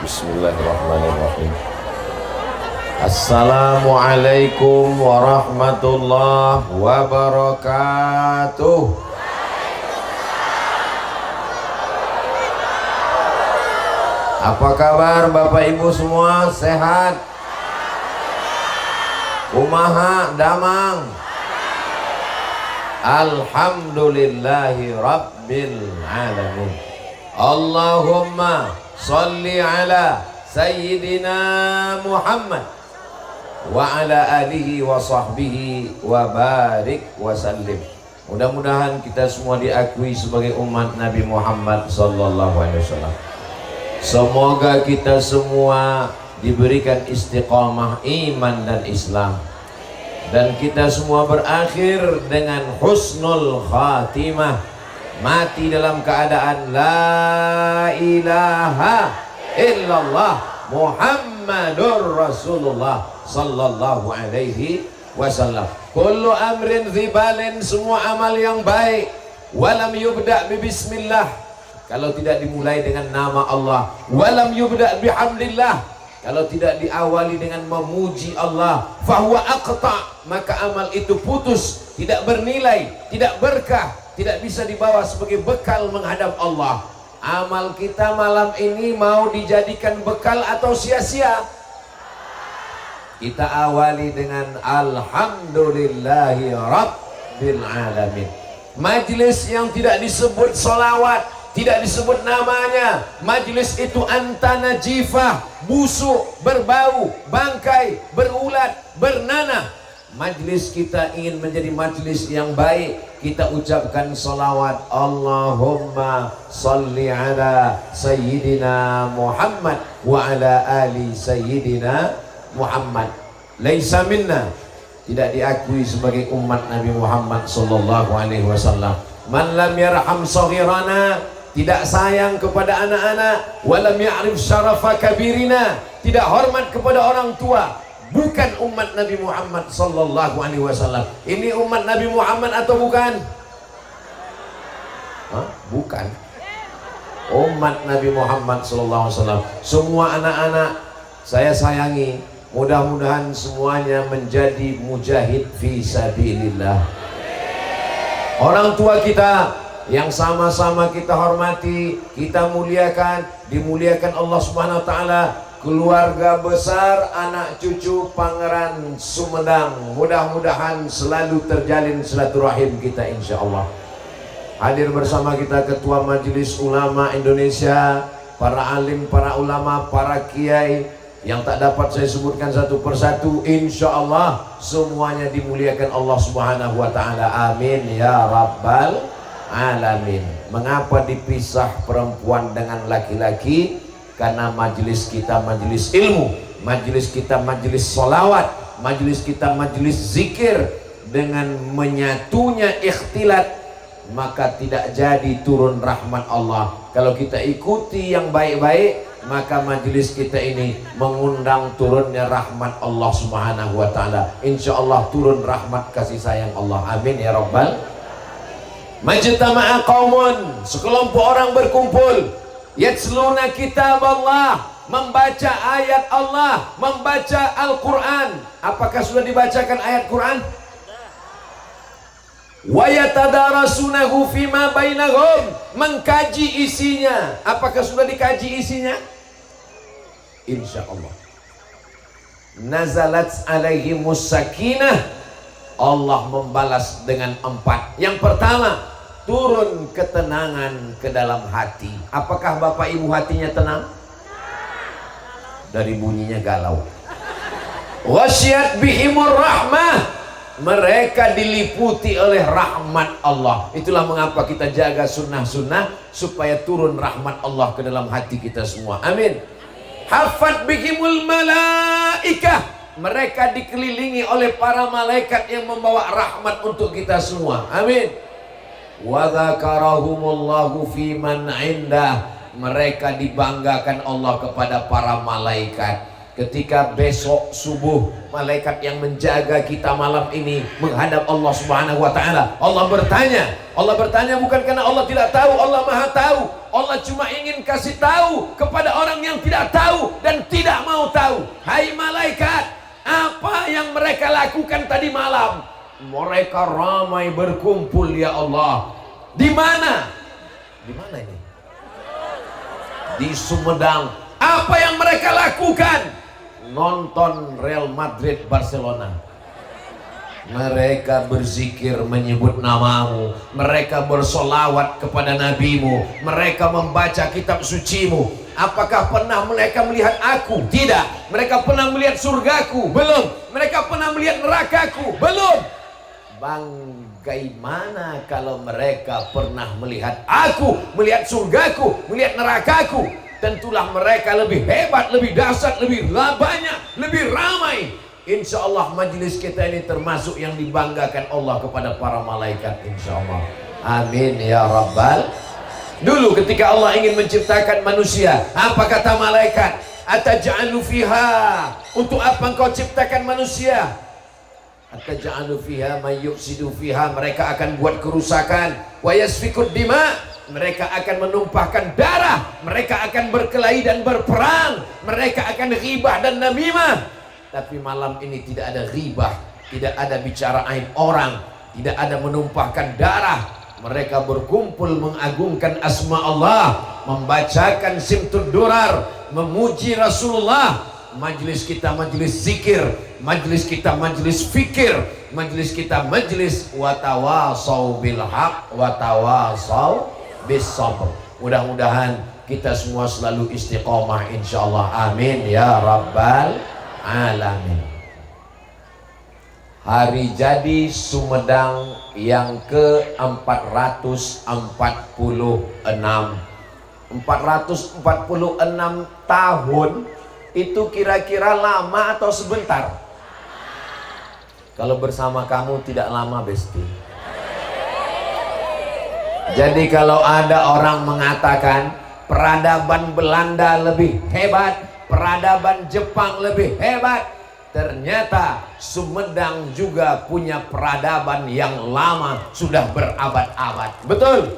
Bismillahirrahmanirrahim. Assalamualaikum warahmatullahi wabarakatuh. Apa kabar Bapak Ibu semua? Sehat? Kumaha damang? Alhamdulillahi Rabbil Alamin. Allahumma salli ala Sayyidina Muhammad wa ala alihi wa sahbihi wa barik wa sallim. Mudah-mudahan kita semua diakui sebagai umat Nabi Muhammad sallallahu alaihi wasallam. Semoga kita semua diberikan istiqamah iman dan Islam, dan kita semua berakhir dengan husnul khatimah, mati dalam keadaan la ilaha illallah Muhammadur Rasulullah sallallahu alaihi wasallam. Kullu amrin dzibalin, semua amal yang baik, walam yubda bi bismillah, kalau tidak dimulai dengan nama Allah, walam yubda bihamdillah, kalau tidak diawali dengan memuji Allah, fahuwa aqta, maka amal itu putus, tidak bernilai, tidak berkah, tidak bisa dibawa sebagai bekal menghadap Allah. Amal kita malam ini mau dijadikan bekal atau sia-sia? Kita awali dengan alhamdulillahi rabbil alamin. Majlis yang tidak disebut solawat, tidak disebut namanya, majlis itu antana jifah, busuk, berbau, bangkai, berulat, bernanah. Majlis kita ingin menjadi majlis yang baik, kita ucapkan salawat, Allahumma salli ala Sayyidina Muhammad wa ala ali Sayyidina Muhammad. Laisa minna, tidak diakui sebagai umat Nabi Muhammad sallallahu alaihi wasallam. Man lam yarham saghirana, tidak sayang kepada anak-anak, walam ya'rif syarafa kabirina, tidak hormat kepada orang tua, bukan umat Nabi Muhammad sallallahu alaihi wasallam. Ini umat Nabi Muhammad atau bukan? Bukan. Umat Nabi Muhammad sallallahu alaihi wasallam. Semua anak-anak saya sayangi. Mudah-mudahan semuanya menjadi mujahid fi sabilillah. Orang tua kita yang sama-sama kita hormati, kita muliakan, dimuliakan Allah Subhanahu wa taala. Keluarga besar, anak cucu Pangeran Sumedang, mudah-mudahan selalu terjalin silaturahim kita insya Allah. Hadir bersama kita Ketua Majelis Ulama Indonesia, para alim, para ulama, para kiai yang tak dapat saya sebutkan satu persatu, insya Allah semuanya dimuliakan Allah Subhanahu wa taala. Amin ya rabbal alamin. Mengapa dipisah perempuan dengan laki-laki? Karena majelis kita majelis ilmu, majelis kita majelis solawat, majelis kita majelis zikir. Dengan menyatunya ikhtilat, maka tidak jadi turun rahmat Allah. Kalau kita ikuti yang baik-baik, maka majelis kita ini mengundang turunnya rahmat Allah Subhanahu wa taala. Insya Allah turun rahmat kasih sayang Allah. Amin ya rabbal. Majtama'a qaumun, sekelompok orang berkumpul, yatsluna kitab Allah, membaca ayat Allah, membaca Al-Quran. Apakah sudah dibacakan ayat Quran? Wa yatadarasunahu fima bainahum, mengkaji isinya. Apakah sudah dikaji isinya? Insya Allah. Nazalat alaihimus sakinah, Allah membalas dengan 4. Yang pertama, turun ketenangan ke dalam hati. Apakah Bapak Ibu hatinya tenang? Dari bunyinya galau. Wasyat bihimur rahmah, mereka diliputi oleh rahmat Allah. Itulah mengapa kita jaga sunnah-sunnah, supaya turun rahmat Allah ke dalam hati kita semua. Amin. Hafat bihimul malaikah, mereka dikelilingi oleh para malaikat yang membawa rahmat untuk kita semua. Amin. Wa dzakarahumullahu fi man indah, mereka dibanggakan Allah kepada para malaikat. ketika besok subuh malaikat yang menjaga kita malam ini menghadap Allah Subhanahu wa taala, Allah bertanya bukan karena Allah tidak tahu, Allah Maha tahu. Allah cuma ingin kasih tahu kepada orang yang tidak tahu dan tidak mau tahu. Hai malaikat, apa yang mereka lakukan tadi malam? Mereka ramai berkumpul ya Allah. Di mana? Di mana ini? Di Sumedang. Apa yang mereka lakukan? Nonton Real Madrid Barcelona. Mereka berzikir menyebut namamu, mereka bersolawat kepada nabimu, mereka membaca kitab sucimu. Apakah pernah mereka melihat aku? Tidak. Mereka pernah melihat surgaku? Belum. Mereka pernah melihat nerakaku? Belum. Bagaimana kalau mereka pernah melihat aku, melihat surgaku, melihat nerakaku? Tentulah mereka lebih hebat, lebih dahsyat, lebih banyak, lebih ramai. Insya Allah majelis kita ini termasuk yang dibanggakan Allah kepada para malaikat, insya Allah. Amin ya Rabbal. Dulu ketika Allah ingin menciptakan manusia, apa kata malaikat? Ataj'alu fiha, untuk apa engkau ciptakan manusia? Ataj'alu fiha may yufsidu fiha, mereka akan buat kerusakan. Wa yasfikud dima, mereka akan menumpahkan darah, mereka akan berkelahi dan berperang, mereka akan ghibah dan namimah. Tapi malam ini tidak ada ghibah, tidak ada bicara aib orang, tidak ada menumpahkan darah. Mereka berkumpul mengagungkan asma Allah, membacakan simtud durar, memuji Rasulullah. Majlis kita majlis zikir, majlis kita majlis fikir, majlis kita majlis watawasau bil haq watawasau bis sabr. Mudah-mudahan kita semua selalu istiqomah insyaallah. Amin ya Rabbal alamin. Hari jadi Sumedang yang ke-446. 446 tahun itu kira-kira lama atau sebentar? Kalau bersama kamu tidak lama, Besti. Jadi kalau ada orang mengatakan peradaban Belanda lebih hebat, peradaban Jepang lebih hebat, ternyata Sumedang juga punya peradaban yang lama, sudah berabad-abad. Betul?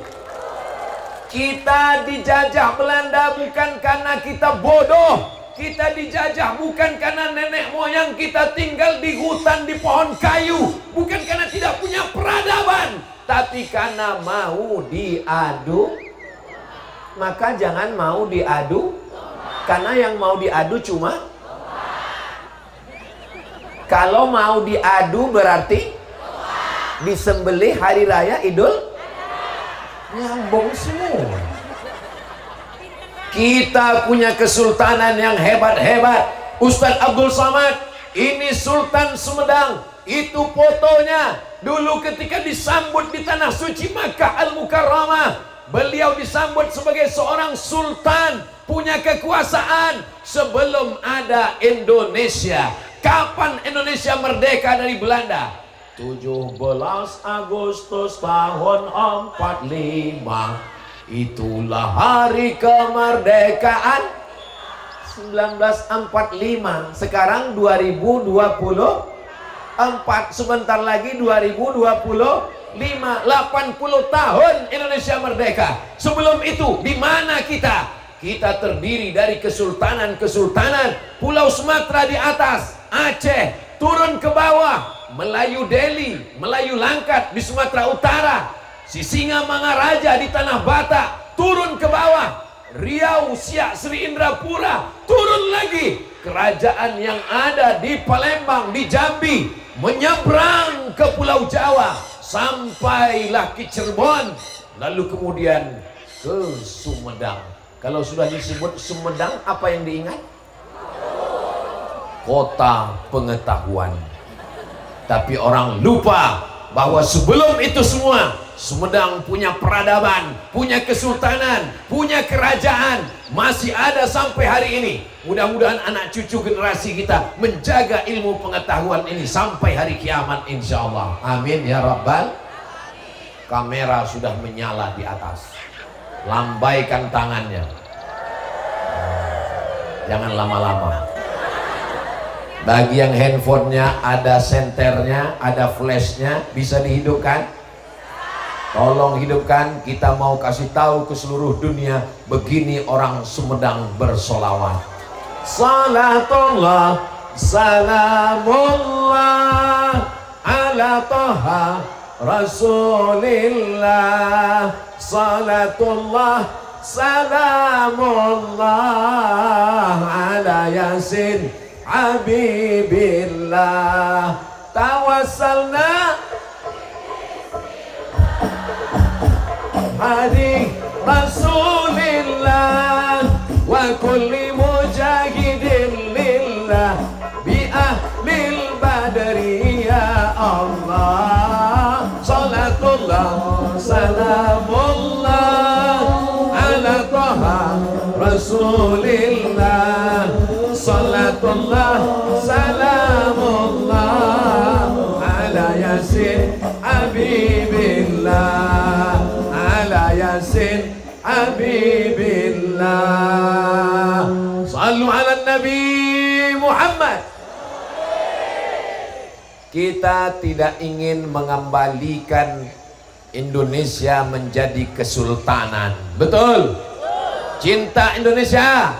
Kita dijajah Belanda bukan karena kita bodoh. Kita dijajah bukan karena nenek moyang kita tinggal di hutan, di pohon kayu. Bukan karena tidak punya peradaban, tapi karena mau diadu. Maka jangan mau diadu, karena yang mau diadu cuma. Kalau mau diadu berarti disembelih hari raya Idul. Nyambung semua. Kita punya kesultanan yang hebat-hebat. Ustadz Abdul Somad, ini Sultan Sumedang. Itu fotonya dulu ketika disambut di tanah suci Makkah Al-Mukarramah. Beliau disambut sebagai seorang sultan, punya kekuasaan sebelum ada Indonesia. Kapan Indonesia merdeka dari Belanda? 17 Agustus tahun 45. Itulah hari kemerdekaan 1945. Sekarang 2024. Sebentar lagi 2025. 80 tahun Indonesia merdeka. Sebelum itu di mana kita? Kita terdiri dari kesultanan-kesultanan. Pulau Sumatera di atas, Aceh, turun ke bawah, Melayu Delhi, Melayu Langkat di Sumatera Utara, Sisingamangaraja di Tanah Batak, turun ke bawah, Riau, Siak, Sri Indrapura, turun lagi, kerajaan yang ada di Palembang, di Jambi, menyeberang ke Pulau Jawa, sampailah ke Cirebon, lalu kemudian ke Sumedang. Kalau sudah disebut Sumedang, apa yang diingat? Kota pengetahuan. Tapi orang lupa bahwa sebelum itu semua Sumedang punya peradaban, punya kesultanan, punya kerajaan, masih ada sampai hari ini. Mudah-mudahan anak cucu generasi kita menjaga ilmu pengetahuan ini sampai hari kiamat insyaallah. Amin ya Rabbal. Kamera sudah menyala di atas. Lambaikan tangannya. Jangan lama-lama. Bagi yang handphonenya ada senternya, ada flashnya, bisa dihidupkan? Tolong hidupkan. Kita mau kasih tahu ke seluruh dunia, begini orang Sumedang bersolawat. Salatullah, salamullah ala Taha Rasulillah. Salatullah, salamullah ala Yasin Habibillah. Tawassalna hadi Rasulillah wa kulli mujahidin lillah bi ahlil badri ya Allah. Salatullah, salamullah ala Taha Rasulillah. Salatullah, salamullah ala Yasin Habibillah, ala Yasin Habibillah. Sallu ala Nabi Muhammad. Kita tidak ingin mengembalikan Indonesia menjadi kesultanan. Betul? Cinta Indonesia,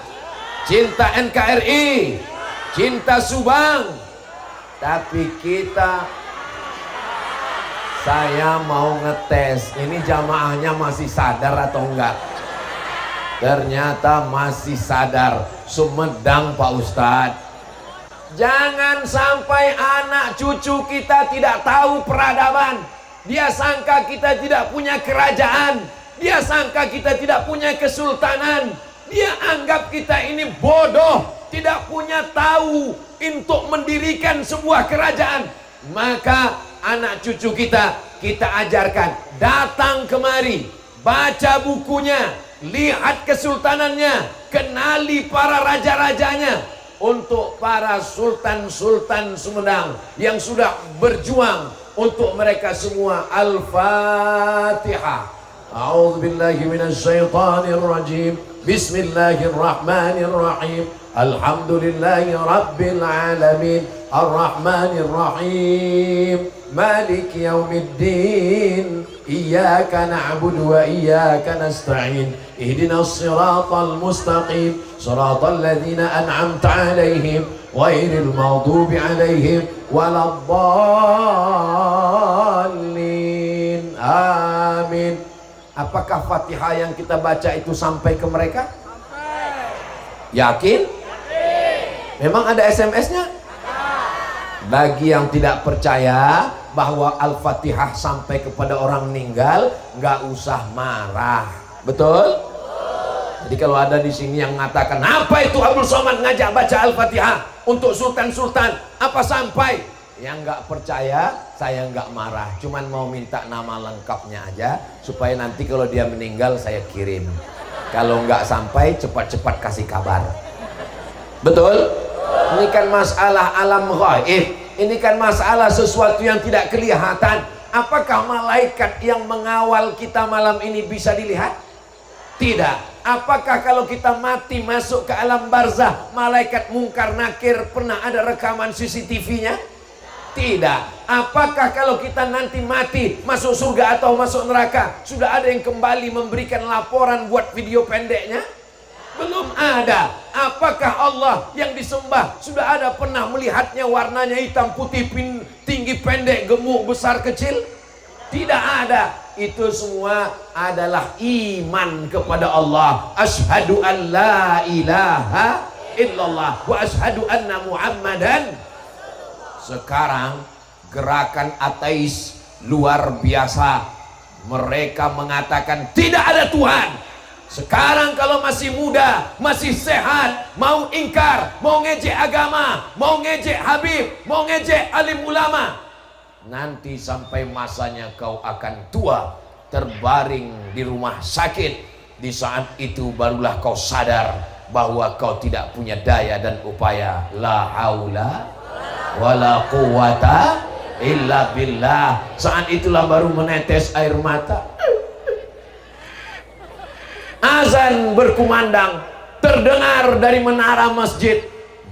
cinta NKRI, cinta Subang. Tapi saya mau ngetes, ini jamaahnya masih sadar atau enggak? Ternyata masih sadar. Sumedang Pak Ustadz. Jangan sampai anak cucu kita tidak tahu peradaban. Dia sangka kita tidak punya kerajaan. Dia sangka kita tidak punya kesultanan. Dia anggap kita ini bodoh, tidak punya tahu untuk mendirikan sebuah kerajaan. Maka anak cucu kita ajarkan, datang kemari, baca bukunya, lihat kesultanannya, kenali para raja-rajanya. Untuk para sultan-sultan Sumedang yang sudah berjuang, untuk mereka semua Al-Fatihah. A'udzubillahi minasyaitonir rajim. Bismillahirrahmanirrahim. Alhamdulillahi rabbil alamin. Ar-Rahmanir Rahim. Malik yaumiddin. Iyyaka na'budu wa iyyaka nasta'in. Ihdinas siratal mustaqim. Siratal ladzina an'amta 'alaihim ghairil maghdubi 'alaihim waladdallin. Amin. Apakah Fatihah yang kita baca itu sampai ke mereka? Sampai. Yakin? Yakin. Memang ada SMS-nya? Bagi yang tidak percaya bahwa Al-Fatihah sampai kepada orang meninggal, nggak usah marah. Betul? Jadi kalau ada di sini yang mengatakan, apa itu Abdul Somad ngajak baca Al-Fatihah untuk sultan-sultan, apa sampai? Yang nggak percaya, saya nggak marah, cuman mau minta nama lengkapnya aja supaya nanti kalau dia meninggal saya kirim. Kalau nggak sampai, cepat-cepat kasih kabar. Betul? Ini kan masalah alam ghaib. Ini kan masalah sesuatu yang tidak kelihatan. Apakah malaikat yang mengawal kita malam ini bisa dilihat? Tidak. Apakah kalau kita mati masuk ke alam barzah, malaikat mungkar nakir pernah ada rekaman CCTV-nya? Tidak. Apakah kalau kita nanti mati masuk surga atau masuk neraka, sudah ada yang kembali memberikan laporan buat video pendeknya? Belum ada. Apakah Allah yang disembah sudah ada pernah melihatnya warnanya hitam putih, tinggi pendek, gemuk besar kecil? Tidak ada. Itu semua adalah iman kepada Allah. Asyhadu an la ilaha illallah wa asyhadu anna Muhammadan. Sekarang gerakan ateis luar biasa. Mereka mengatakan tidak ada Tuhan. Sekarang kalau masih muda, masih sehat, mau ingkar, mau ngejek agama, mau ngejek Habib, mau ngejek alim ulama, nanti sampai masanya kau akan tua, terbaring di rumah sakit. Di saat itu barulah kau sadar bahwa kau tidak punya daya dan upaya. La haula wala quwata illa billah. Saat itulah baru menetes air mata. Azan berkumandang, terdengar dari menara masjid,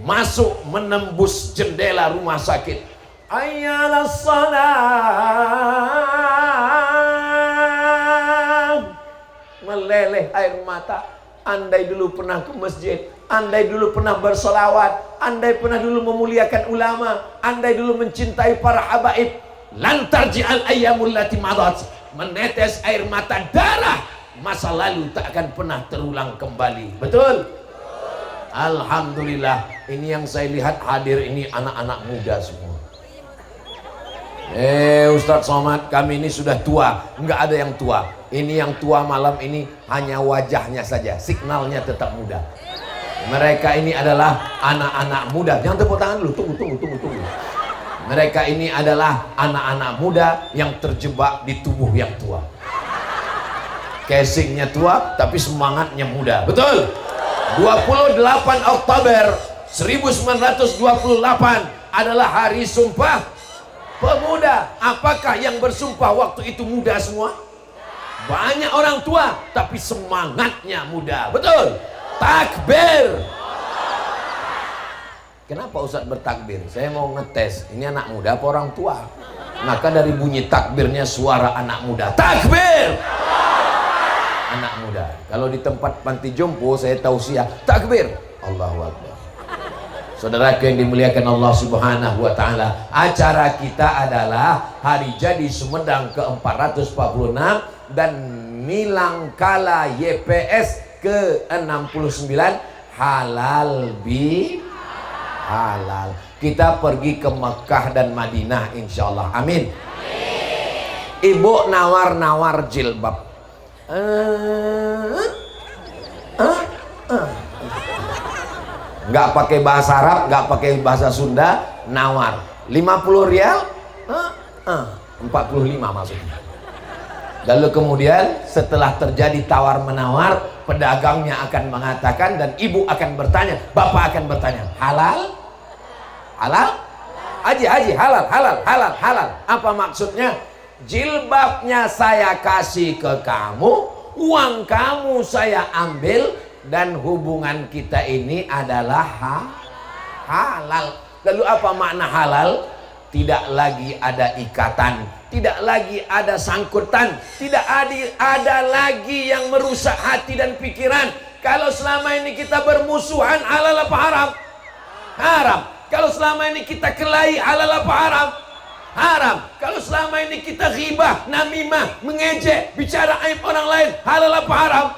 masuk menembus jendela rumah sakit. Ayyalas salam, meleleh air mata. Andai dulu pernah ke masjid, andai dulu pernah bersolawat, andai pernah dulu memuliakan ulama, andai dulu mencintai para habaib, lantar ji'al ayyamul lati madat, menetes air mata darah masa lalu tak akan pernah terulang kembali. Betul? Alhamdulillah, ini yang saya lihat hadir ini anak-anak muda semua. Ustadz Somad, kami ini sudah tua. Enggak ada yang tua. Ini yang tua malam ini hanya wajahnya saja, signalnya tetap muda. Mereka ini adalah anak-anak muda. Jangan tepuk tangan dulu, tunggu. Mereka ini adalah anak-anak muda yang terjebak di tubuh yang tua. Casingnya tua tapi semangatnya muda. Betul? 28 Oktober 1928 adalah hari Sumpah Pemuda. Apakah yang bersumpah waktu itu muda semua? Banyak orang tua tapi semangatnya muda. Betul? Takbir. Kenapa Ustadz bertakbir? Saya mau ngetes, ini anak muda apa orang tua? Maka dari bunyi takbirnya suara anak muda. Takbir. Anak muda. Kalau di tempat panti jompo saya tausiah takbir. Allahu Akbar. Saudara yang dimuliakan Allah Subhanahu wa taala, acara kita adalah Hari Jadi Sumedang ke-446 dan Milangkala YPS ke-69 halal bi halal. Kita pergi ke Mekah dan Madinah insyaallah. Amin. Ibu nawar-nawar jilbab. Nggak pakai bahasa Arab, nggak pakai bahasa Sunda, nawar 50 rial, 45 maksudnya. Lalu kemudian setelah terjadi tawar menawar, pedagangnya akan mengatakan dan ibu akan bertanya, bapak akan bertanya, halal? Halal? Haji, halal. Apa maksudnya? Jilbabnya saya kasih ke kamu, uang kamu saya ambil, dan hubungan kita ini adalah halal. Lalu apa makna halal? Tidak lagi ada ikatan, tidak lagi ada sangkutan, tidak ada lagi yang merusak hati dan pikiran. Kalau selama ini kita bermusuhan, halal apa haram? Haram. Kalau selama ini kita kelahi, halal apa haram? Haram. Kalau selama ini kita ghibah, namimah, mengejek, bicara aib orang lain, halal apa haram?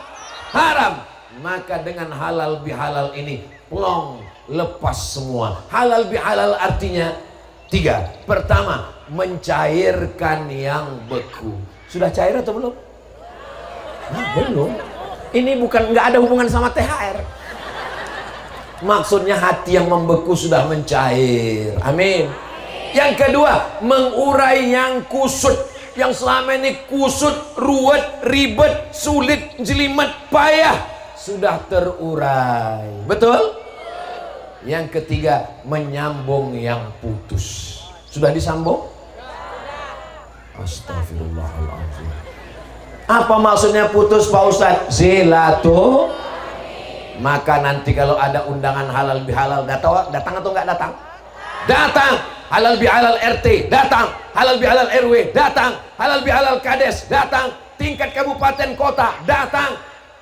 Haram. Maka dengan halal bihalal ini plong, lepas semua. Halal bihalal artinya 3. Pertama, mencairkan yang beku. Sudah cair atau belum? Nah, belum. Ini bukan, nggak ada hubungan sama THR. Maksudnya hati yang membeku sudah mencair. Amin. Yang kedua, mengurai yang kusut. Yang selama ini kusut, ruwet, ribet, sulit, jelimet, payah, sudah terurai. Betul? Yang ketiga, menyambung yang putus. Sudah disambung? Astagfirullahaladzim. Apa maksudnya putus Pak Ustadz? Zilatu. Maka nanti kalau ada undangan halal bihalal, datang atau enggak datang? Datang. Halal bihalal RT, datang. Halal bihalal RW, datang. Halal bihalal Kades, datang. Tingkat kabupaten kota, datang.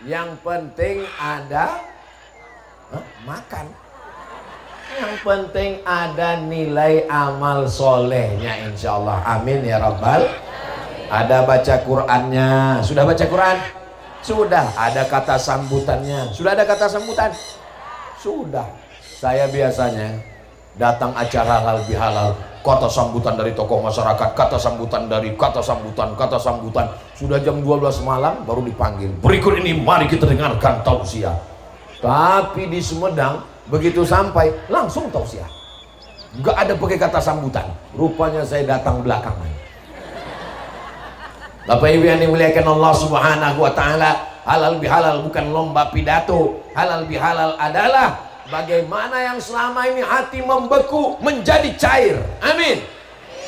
Yang penting ada makan. Yang penting ada nilai amal solehnya insyaallah. Amin ya rabbal. Ada baca Qur'annya. Sudah baca Qur'an? Sudah. Ada kata sambutannya. Sudah ada kata sambutan? Sudah. Saya biasanya datang acara halal bihalal, kata sambutan dari tokoh masyarakat, kata sambutan dari kata sambutan. Sudah jam 12 malam baru dipanggil. Berikut ini mari kita dengarkan tausiah. Tapi di Sumedang begitu sampai langsung tausiah. Enggak ada pakai kata sambutan. Rupanya saya datang belakangan. Bapak Ibu yang dimuliakan Allah Subhanahu wa taala, halal bihalal bukan lomba pidato. Halal bihalal adalah bagaimana yang selama ini hati membeku menjadi cair. Amin.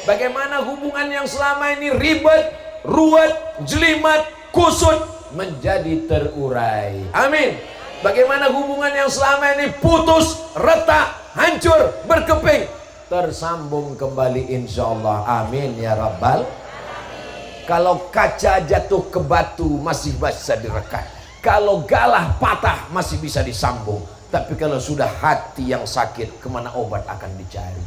Bagaimana hubungan yang selama ini ribet, ruwet, jelimet, kusut menjadi terurai. Amin. Bagaimana hubungan yang selama ini putus, retak, hancur, berkeping, tersambung kembali insya Allah. Amin ya Rabbal. Kalau kaca jatuh ke batu masih bisa direkat, kalau galah patah masih bisa disambung. Tapi kalau sudah hati yang sakit, kemana obat akan dicari?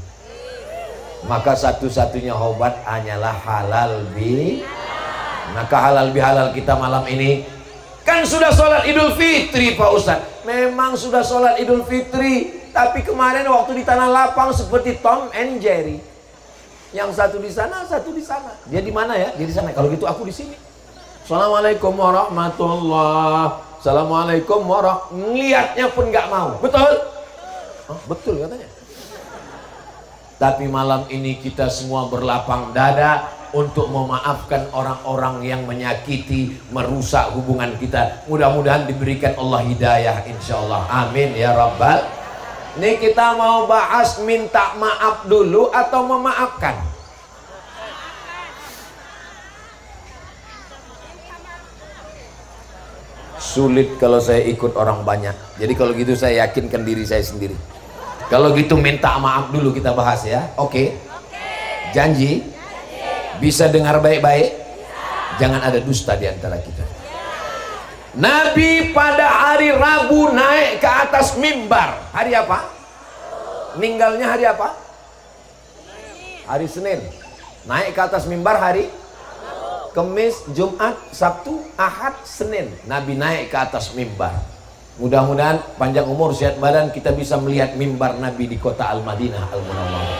Maka satu-satunya obat hanyalah halal bi. Maka halal bihalal kita malam ini. Kan sudah sholat Idul Fitri Pak Ustadz. Memang sudah sholat Idul Fitri, tapi kemarin waktu di tanah lapang seperti Tom and Jerry. Yang satu di sana, satu di sana. Dia di mana ya? Dia di sana. Kalau gitu aku di sini. Assalamualaikum warahmatullah. Assalamualaikum warahmatullah. Lihatnya pun nggak mau. Betul? Oh, betul katanya. Tapi malam ini kita semua berlapang dada untuk memaafkan orang-orang yang menyakiti, merusak hubungan kita. Mudah-mudahan diberikan Allah hidayah insyaallah. Amin ya Rabbal. Ini kita mau bahas minta maaf dulu atau memaafkan? Sulit kalau saya ikut orang banyak. Jadi kalau gitu saya yakinkan diri saya sendiri. Kalau gitu minta maaf dulu kita bahas ya. Oke? Janji? Bisa dengar baik-baik? Jangan ada dusta di antara kita. Nabi pada hari Rabu naik ke atas mimbar. Hari apa? Meninggalnya hari apa? Hari Senin. Naik ke atas mimbar hari Kamis, Jumat, Sabtu, Ahad, Senin. Nabi naik ke atas mimbar. Mudah-mudahan panjang umur, sehat badan, kita bisa melihat mimbar Nabi di kota Al-Madinah Al-Munawwarah.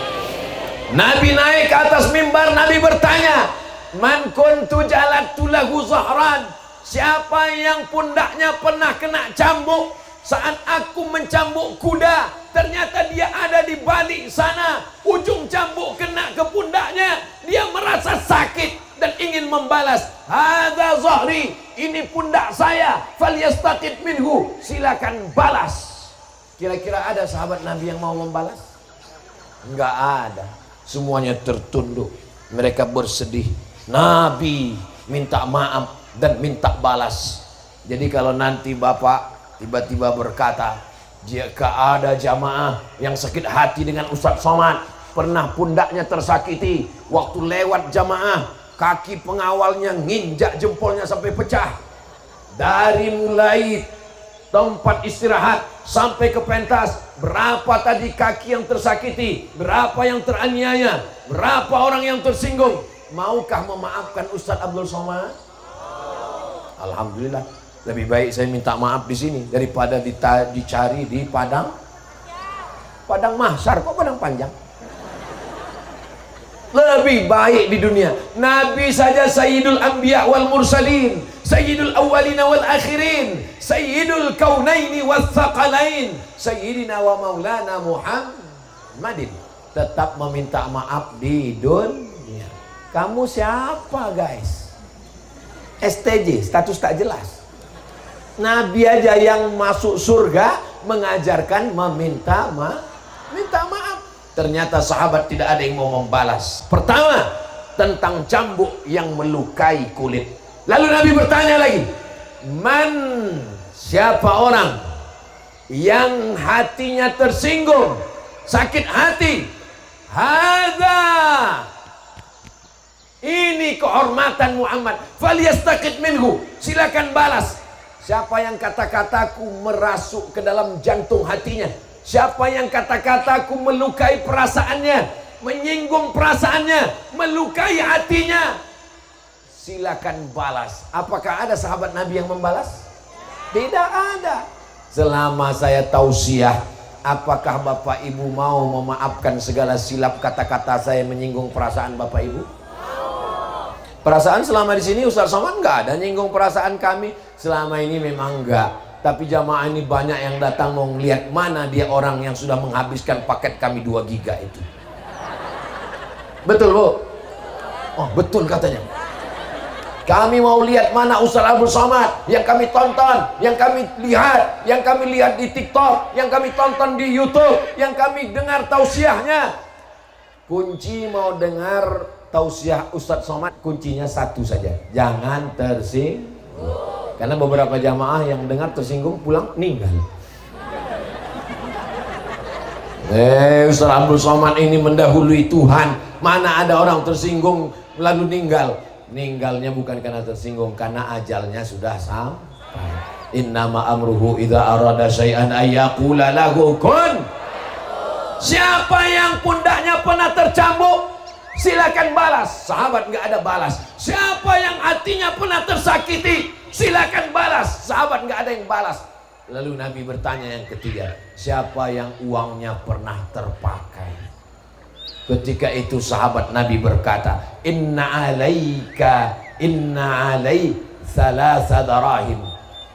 Nabi naik ke atas mimbar. Nabi bertanya, man kuntu jalatu lahu zahran. Siapa yang pundaknya pernah kena cambuk saat aku mencambuk kuda, ternyata dia ada di balik sana, ujung cambuk kena ke pundaknya, dia merasa sakit dan ingin membalas. Hadza zahri, ini pundak saya, falyastaqid minhu, silakan balas. Kira-kira ada sahabat Nabi yang mau membalas? Enggak ada. Semuanya tertunduk, mereka bersedih. Nabi minta maaf dan minta balas. Jadi kalau nanti Bapak tiba-tiba berkata, jika ada jamaah yang sakit hati dengan Ustadz Somad, pernah pundaknya tersakiti, waktu lewat jamaah kaki pengawalnya nginjak jempolnya sampai pecah, dari mulai tempat istirahat sampai ke pentas, berapa tadi kaki yang tersakiti, berapa yang teraniaya, berapa orang yang tersinggung, maukah memaafkan Ustadz Abdul Somad? Alhamdulillah, lebih baik saya minta maaf di sini daripada dicari di padang mahsyar. Kok padang panjang? Lebih baik di dunia. Nabi saja Sayyidul Anbiya wal Mursalin, Sayyidul Awwalina wal Akhirin, Sayyidul Kaunaini wal Thaqalain, Sayyidina wa Maulana Muhammadin, tetap meminta maaf di dunia. Kamu siapa guys? STJ, status tak jelas. Nabi aja yang masuk surga mengajarkan meminta maaf. Ternyata sahabat tidak ada yang mau membalas. Pertama, tentang cambuk yang melukai kulit. Lalu Nabi bertanya lagi, siapa orang yang hatinya tersinggung, sakit hati, hadza, ini kehormatan Muhammad, falyastaqid minhu, silakan balas. Siapa yang kata-kataku merasuk ke dalam jantung hatinya, siapa yang kata-kataku melukai perasaannya, menyinggung perasaannya, melukai hatinya, silakan balas. Apakah ada sahabat Nabi yang membalas? Tidak ada. Selama saya tausiah, apakah Bapak Ibu mau memaafkan segala silap kata-kata saya menyinggung perasaan Bapak Ibu? Perasaan selama di sini Ustaz Somad nggak ada nyinggung perasaan kami. Selama ini memang enggak. Tapi jamaah ini banyak yang datang mau ngelihat mana dia orang yang sudah menghabiskan paket kami 2 giga itu. Betul Bu? Oh betul katanya. Kami mau lihat mana Ustaz Abdul Somad yang kami tonton, yang kami lihat di TikTok, yang kami tonton di YouTube, yang kami dengar tausiahnya. Kunci mau dengar tausiah Ustadz Somad, kuncinya satu saja, jangan tersinggung. Karena beberapa jamaah yang dengar tersinggung pulang meninggal. Ustaz Abdul Somad ini mendahului Tuhan. Mana ada orang tersinggung lalu meninggal. Meninggalnya bukan karena tersinggung, karena ajalnya sudah sampai. Innama amruhu idza arada syai'an ayyaqula lahu kun. Siapa yang pundaknya pernah tercambuk, silakan balas. Sahabat nggak ada balas. Siapa yang hatinya pernah tersakiti, silakan balas. Sahabat nggak ada yang balas. Lalu Nabi bertanya yang ketiga, siapa yang uangnya pernah terpakai? Ketika itu sahabat Nabi berkata, inna alai thalatha darahim,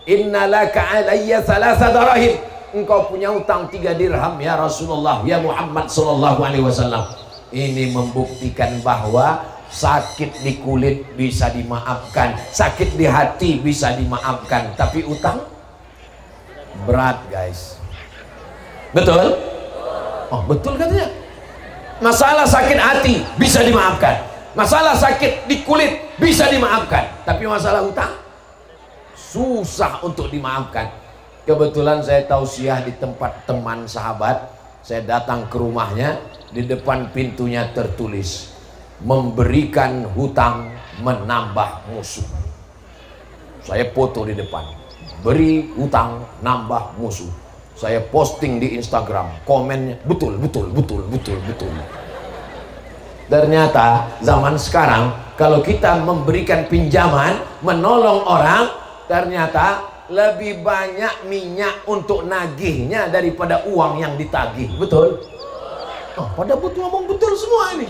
inna laka alayya thalatha darahim. Engkau punya utang 3 dirham ya Rasulullah, ya Muhammad sallallahu alaihi wasallam. Ini membuktikan bahwa sakit di kulit bisa dimaafkan, sakit di hati bisa dimaafkan, tapi utang berat, guys. Betul? Oh, betul katanya. Masalah sakit hati bisa dimaafkan, masalah sakit di kulit bisa dimaafkan, tapi masalah utang susah untuk dimaafkan. Kebetulan saya tausiah di tempat teman sahabat. Saya datang ke rumahnya, di depan pintunya tertulis, memberikan hutang menambah musuh. Saya foto di depan, beri hutang nambah musuh. Saya posting di Instagram, komennya betul. Ternyata zaman sekarang kalau kita memberikan pinjaman, menolong orang, ternyata lebih banyak minyak untuk nagihnya daripada uang yang ditagih. Betul? Oh, pada butuh ngomong betul semua ini.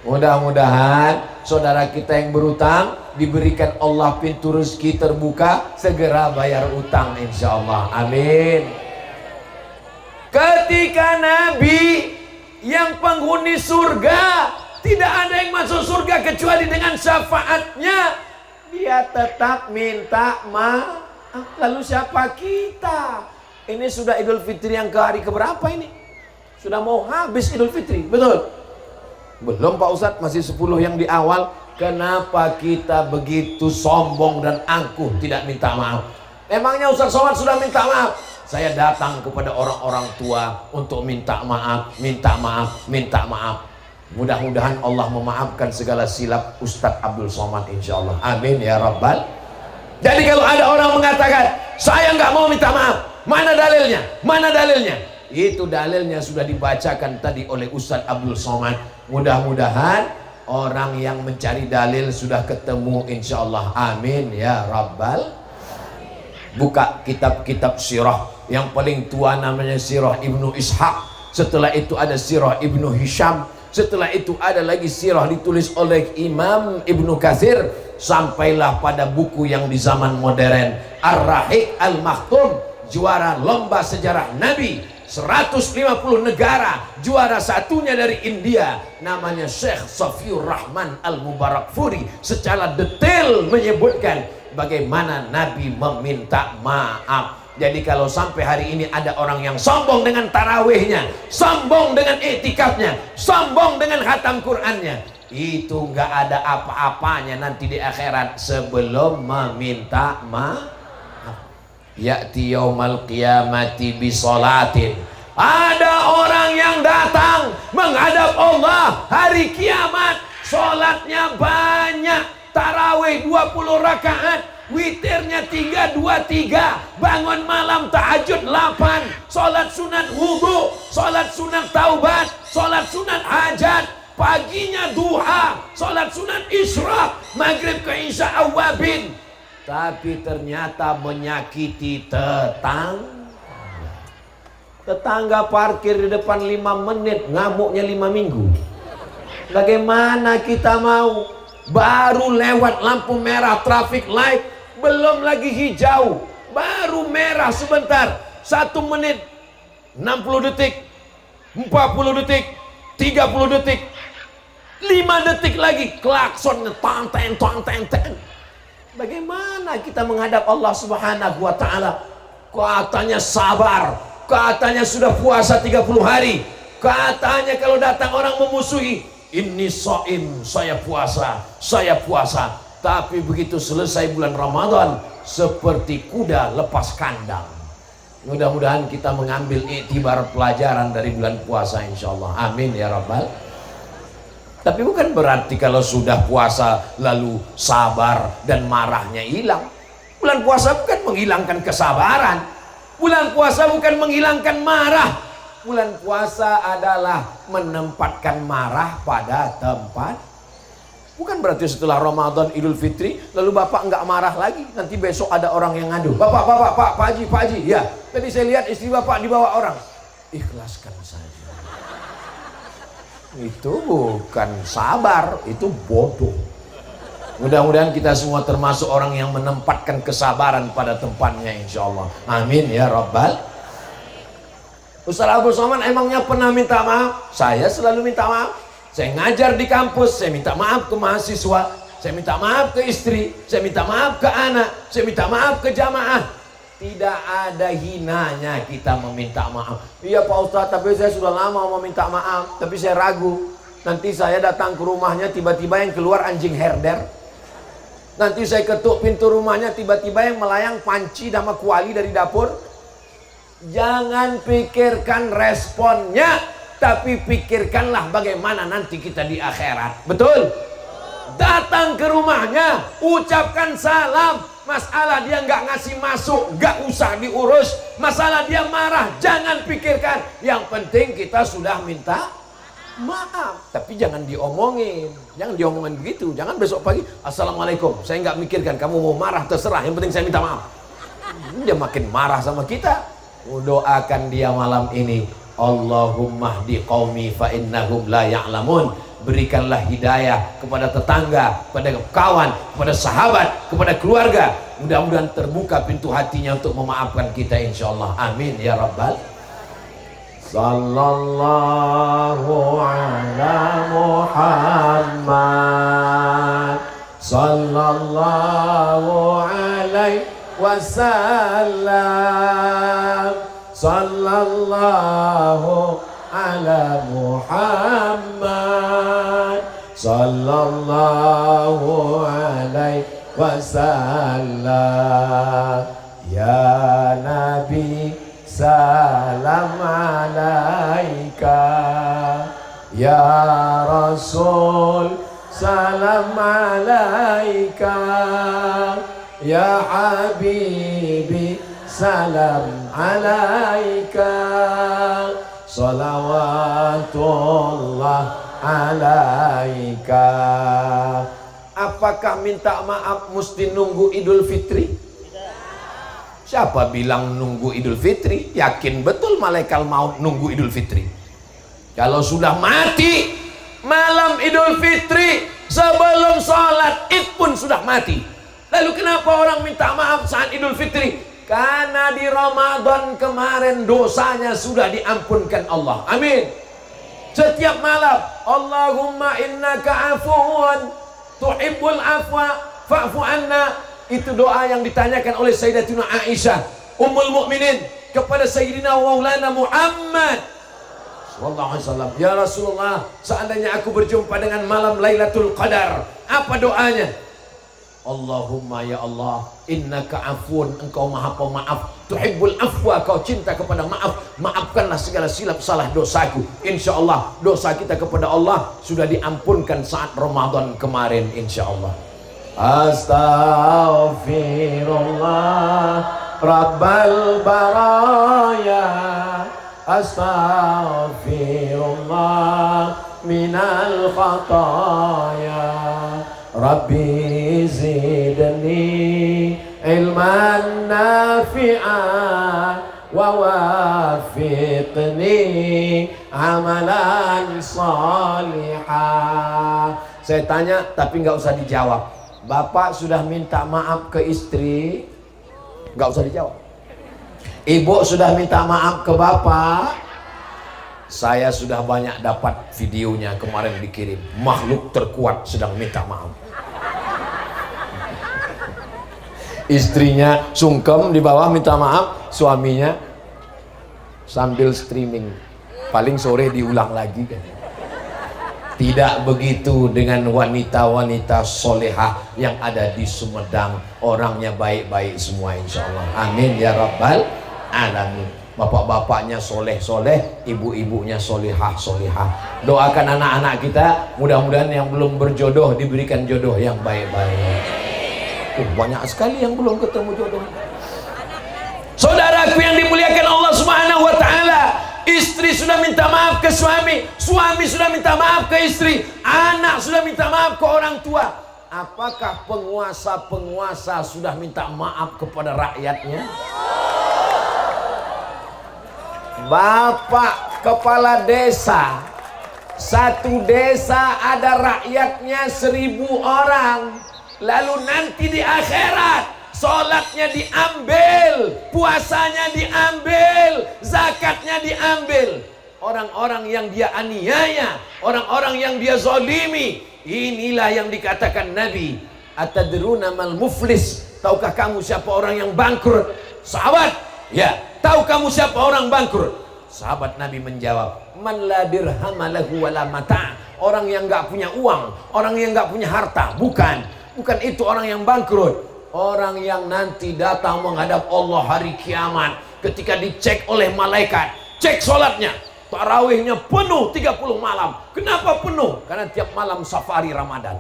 Mudah-mudahan saudara kita yang berutang diberikan Allah pintu rezeki terbuka, segera bayar utang insya Allah. Amin. Ketika Nabi yang penghuni surga, tidak ada yang masuk surga kecuali dengan syafaatnya, dia tetap minta maaf. Lalu siapa kita? Ini sudah Idul Fitri yang ke hari keberapa ini? Sudah mau habis Idul Fitri, betul? Belum Pak Ustadz, masih 10 yang di awal. Kenapa kita begitu sombong dan angkuh tidak minta maaf? Emangnya Ustadz Somad sudah minta maaf? Saya datang kepada orang-orang tua untuk minta maaf. Mudah-mudahan Allah memaafkan segala silap Ustadz Abdul Somad insya Allah. Amin ya Rabbal. Jadi kalau ada orang mengatakan saya nggak mau minta maaf, mana dalilnya? Mana dalilnya? Itu dalilnya sudah dibacakan tadi oleh Ustadz Abdul Somad. Mudah-mudahan orang yang mencari dalil sudah ketemu insya Allah. Amin ya Rabbal. Buka kitab-kitab sirah. Yang paling tua namanya sirah Ibnu Ishaq. Setelah itu ada sirah Ibnu Hisham. Setelah itu ada lagi sirah ditulis oleh Imam Ibnu Katsir. Sampailah pada buku yang di zaman modern, Ar-Rahiq Al-Maktum, juara lomba sejarah Nabi. 150 negara, juara satunya dari India, namanya Syekh Safiur Rahman Al-Mubarakfuri, secara detail menyebutkan bagaimana Nabi meminta maaf. Jadi kalau sampai hari ini ada orang yang sombong dengan tarawihnya, sombong dengan iktikafnya, sombong dengan khatam Qur'annya, itu nggak ada apa-apanya nanti di akhirat sebelum meminta maaf. Ya'ti yaumal qiyamati bisolatin. Ada orang yang datang menghadap Allah hari kiamat, sholatnya banyak, tarawih 20 rakaat, witirnya 3-2-3, bangun malam tahajud 8, sholat sunat wudu, sholat sunat taubat, sholat sunat hajat, paginya duha, sholat sunat isyraq, maghrib ke isya awabin. Tapi ternyata menyakiti tetangga parkir di depan 5 menit, ngamuknya 5 minggu. Bagaimana kita mau? Baru lewat lampu merah traffic light, belum lagi hijau, baru merah sebentar, 1 menit 60 detik, 40 detik, 30 detik, 5 detik lagi klakson tang. Bagaimana kita menghadap Allah Subhanahu wa Ta'ala? Katanya sabar, katanya sudah puasa 30 hari, katanya kalau datang orang memusuhi, ini shaim, saya puasa. Tapi begitu selesai bulan Ramadan, seperti kuda lepas kandang. Mudah-mudahan kita mengambil iktibar pelajaran dari bulan puasa insyaallah. Amin ya rabbal. Tapi bukan berarti kalau sudah puasa lalu sabar dan marahnya hilang. Bulan puasa bukan menghilangkan kesabaran. Bulan puasa bukan menghilangkan marah. Bulan puasa adalah menempatkan marah pada tempat. Bukan berarti setelah Ramadan Idul Fitri lalu bapak nggak marah lagi, nanti besok ada orang yang ngadu, bapak, pak Haji, ya tadi saya lihat istri bapak dibawa orang. Ikhlaskan saja. Itu bukan sabar, itu bodoh. Mudah-mudahan kita semua termasuk orang yang menempatkan kesabaran pada tempatnya insyaallah. Amin ya rabbal. Ustaz Abu Somad emangnya pernah minta maaf? Saya selalu minta maaf. Saya ngajar di kampus, saya minta maaf ke mahasiswa, saya minta maaf ke istri, saya minta maaf ke anak, saya minta maaf ke jamaah. Tidak ada hinanya kita meminta maaf. Iya Pak Ustadz, tapi saya sudah lama mau minta maaf, tapi saya ragu. Nanti saya datang ke rumahnya, tiba-tiba yang keluar anjing herder. Nanti saya ketuk pintu rumahnya, tiba-tiba yang melayang panci sama kuali dari dapur. Jangan pikirkan responnya, tapi pikirkanlah bagaimana nanti kita di akhirat. Betul? Datang ke rumahnya, ucapkan salam. Masalah dia nggak ngasih masuk, nggak usah diurus. Masalah dia marah, jangan pikirkan. Yang penting kita sudah minta maaf. Tapi jangan diomongin, jangan diomongin begitu. Jangan besok pagi, assalamualaikum, saya nggak mikirkan, kamu mau marah terserah, yang penting saya minta maaf. Dia makin marah sama kita. Doakan dia malam ini, Allahumma hdi qaumi fa innahum la ya'lamun. Berikanlah hidayah kepada tetangga, kepada kawan, kepada sahabat, kepada keluarga. Mudah-mudahan terbuka pintu hatinya untuk memaafkan kita insyaallah. Amin ya rabbal. Sallallahu ala Muhammad sallallahu alaihi wasallam. Sallallahu ala Muhammad sallallahu alaihi wasallam. Ya Nabi salam alaika, ya Rasul salam alaika, ya Habibi salam alaika, salawatullah alaika. Apakah minta maaf mesti nunggu Idul Fitri? Siapa bilang nunggu Idul Fitri? Yakin betul malaikat maut nunggu Idul Fitri. Kalau sudah mati malam Idul Fitri, sebelum sholat Id pun sudah mati. Lalu kenapa orang minta maaf saat Idul Fitri? Karena di Ramadan kemarin dosanya sudah diampunkan Allah. Amin. Setiap malam, Allahumma innaka afuwan tuhibbul afwa fa'fu anna. Itu doa yang ditanyakan oleh Sayyidatina Aisyah Ummul Mukminin kepada Sayyidina Maulana Muhammad sallallahu alaihi wasallam. Ya Rasulullah, seandainya aku berjumpa dengan malam Lailatul Qadar, apa doanya? Allahumma ya Allah, innaka afun, engkau maha pemaaf, tuhibbul afwa, kau cinta kepada maaf, maafkanlah segala silap salah dosaku. Insyaallah dosa kita kepada Allah sudah diampunkan saat Ramadan kemarin insyaallah. Astaghfirullah Rabbal baraya, astaghfirullah minal khataya, Rabbi zidni ilman nafi'an wa wafiqni amalan salihah. Saya tanya tapi nggak usah dijawab. Bapak sudah minta maaf ke istri, nggak usah dijawab. Ibu sudah minta maaf ke bapak. Saya sudah banyak dapat videonya kemarin dikirim. Makhluk terkuat sedang minta maaf. Istrinya sungkem di bawah minta maaf, suaminya sambil streaming. Paling sore diulang lagi kan. Tidak begitu dengan wanita-wanita solehah yang ada di Sumedang. Orangnya baik-baik semua insyaallah. Amin ya rabbal alamin. Bapak-bapaknya soleh-soleh, ibu-ibunya solihah-solihah. Doakan anak-anak kita, mudah-mudahan yang belum berjodoh diberikan jodoh yang baik-baik. Banyak sekali yang belum ketemu jodoh. Saudaraku yang dimuliakan Allah Subhanahu wa taala, istri sudah minta maaf ke suami, suami sudah minta maaf ke istri, anak sudah minta maaf ke orang tua. Apakah penguasa-penguasa sudah minta maaf kepada rakyatnya? Bapak kepala desa, satu desa ada rakyatnya 1000 orang, lalu nanti di akhirat sholatnya diambil, puasanya diambil, zakatnya diambil. Orang-orang yang dia aniaya, orang-orang yang dia zalimi, inilah yang dikatakan Nabi, atadruna mal muflis, tahukah kamu siapa orang yang bangkrut? Sahabat, ya, tahu kamu siapa orang bangkrut? Sahabat Nabi menjawab, man la dirham lahu wala mata', orang yang enggak punya uang, orang yang enggak punya harta. Bukan itu orang yang bangkrut. Orang yang nanti datang menghadap Allah hari kiamat, ketika dicek oleh malaikat, cek sholatnya, tarawihnya penuh 30 malam. Kenapa penuh? Karena tiap malam safari Ramadan.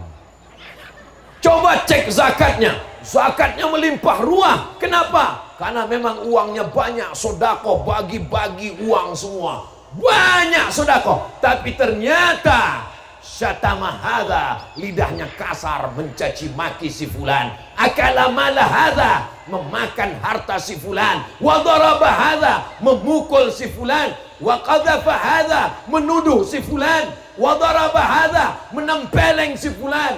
Coba cek zakatnya, zakatnya melimpah ruah. Kenapa? Karena memang uangnya banyak, sodako, bagi-bagi uang semua, banyak sodako. Tapi ternyata syatama hadza, lidahnya kasar, mencaci maki si fulan. Akala mala hadza, memakan harta si fulan. Wa daraba hadza, memukul si fulan. Wa qadhafa hadza, menuduh si fulan. Wa daraba hadza, menempeleng si fulan.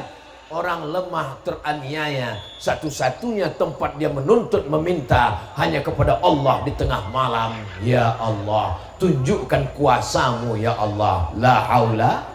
Orang lemah teraniaya, satu-satunya tempat dia menuntut meminta hanya kepada Allah di tengah malam. Ya Allah, tunjukkan kuasamu ya Allah. La haula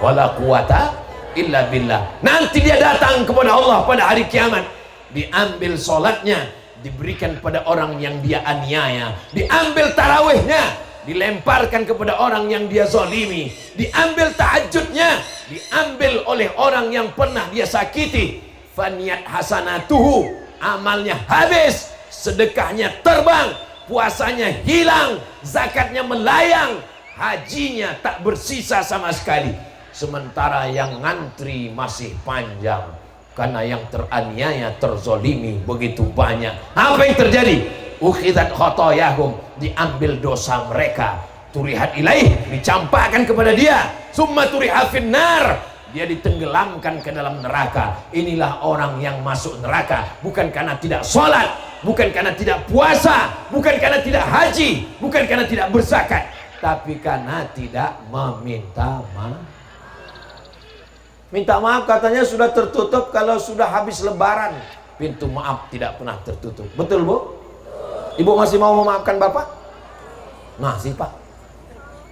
wala quwata illa billah. Nanti dia datang kepada Allah pada hari kiamat, diambil sholatnya, diberikan pada orang yang dia aniaya, diambil tarawihnya, dilemparkan kepada orang yang dia zalimi, diambil tahajudnya, diambil oleh orang yang pernah dia sakiti. Faniyat hasanatuhu, amalnya habis, sedekahnya terbang, puasanya hilang, zakatnya melayang, hajinya tak bersisa sama sekali. Sementara yang ngantri masih panjang, karena yang teraniaya, terzolimi begitu banyak. Apa yang terjadi? Ukhidat khotoyahum, diambil dosa mereka, turihat ilaih, dicampakkan kepada dia, summa turiha finnar, dia ditenggelamkan ke dalam neraka. Inilah orang yang masuk neraka bukan karena tidak sholat, bukan karena tidak puasa, bukan karena tidak haji, bukan karena tidak berzakat, tapi karena tidak meminta maaf. Minta maaf katanya sudah tertutup kalau sudah habis lebaran. Pintu maaf tidak pernah tertutup. Betul Bu? Ibu masih mau memaafkan Bapak? Masih Pak.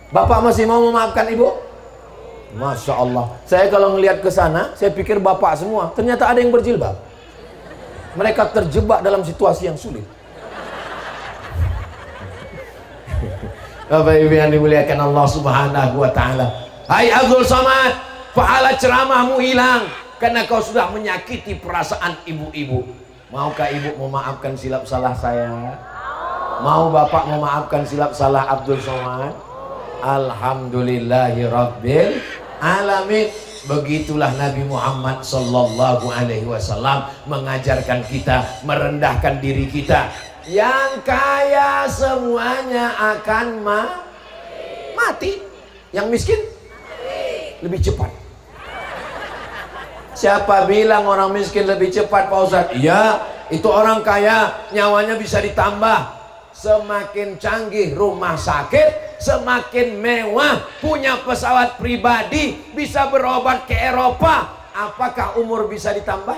Bapak masih mau memaafkan Ibu? Masya Allah. Saya kalau ngelihat ke sana, saya pikir Bapak semua. Ternyata ada yang berjilbab. Mereka terjebak dalam situasi yang sulit. Bapak Ibu yang dimuliakan Allah Subhanahu wa taala. Hai Abdul Somad, pahala ceramahmu hilang karena kau sudah menyakiti perasaan ibu-ibu. Maukah ibu memaafkan silap salah saya? Mau Bapak memaafkan silap salah Abdul Somad? Alhamdulillahirabbil alamin. Begitulah Nabi Muhammad sallallahu alaihi wasallam mengajarkan kita merendahkan diri kita. Yang kaya semuanya akan mati. Yang miskin lebih cepat. Siapa bilang orang miskin lebih cepat Pak Ustadz? Iya, itu orang kaya nyawanya bisa ditambah. Semakin canggih rumah sakit, semakin mewah, punya pesawat pribadi, bisa berobat ke Eropa, apakah umur bisa ditambah?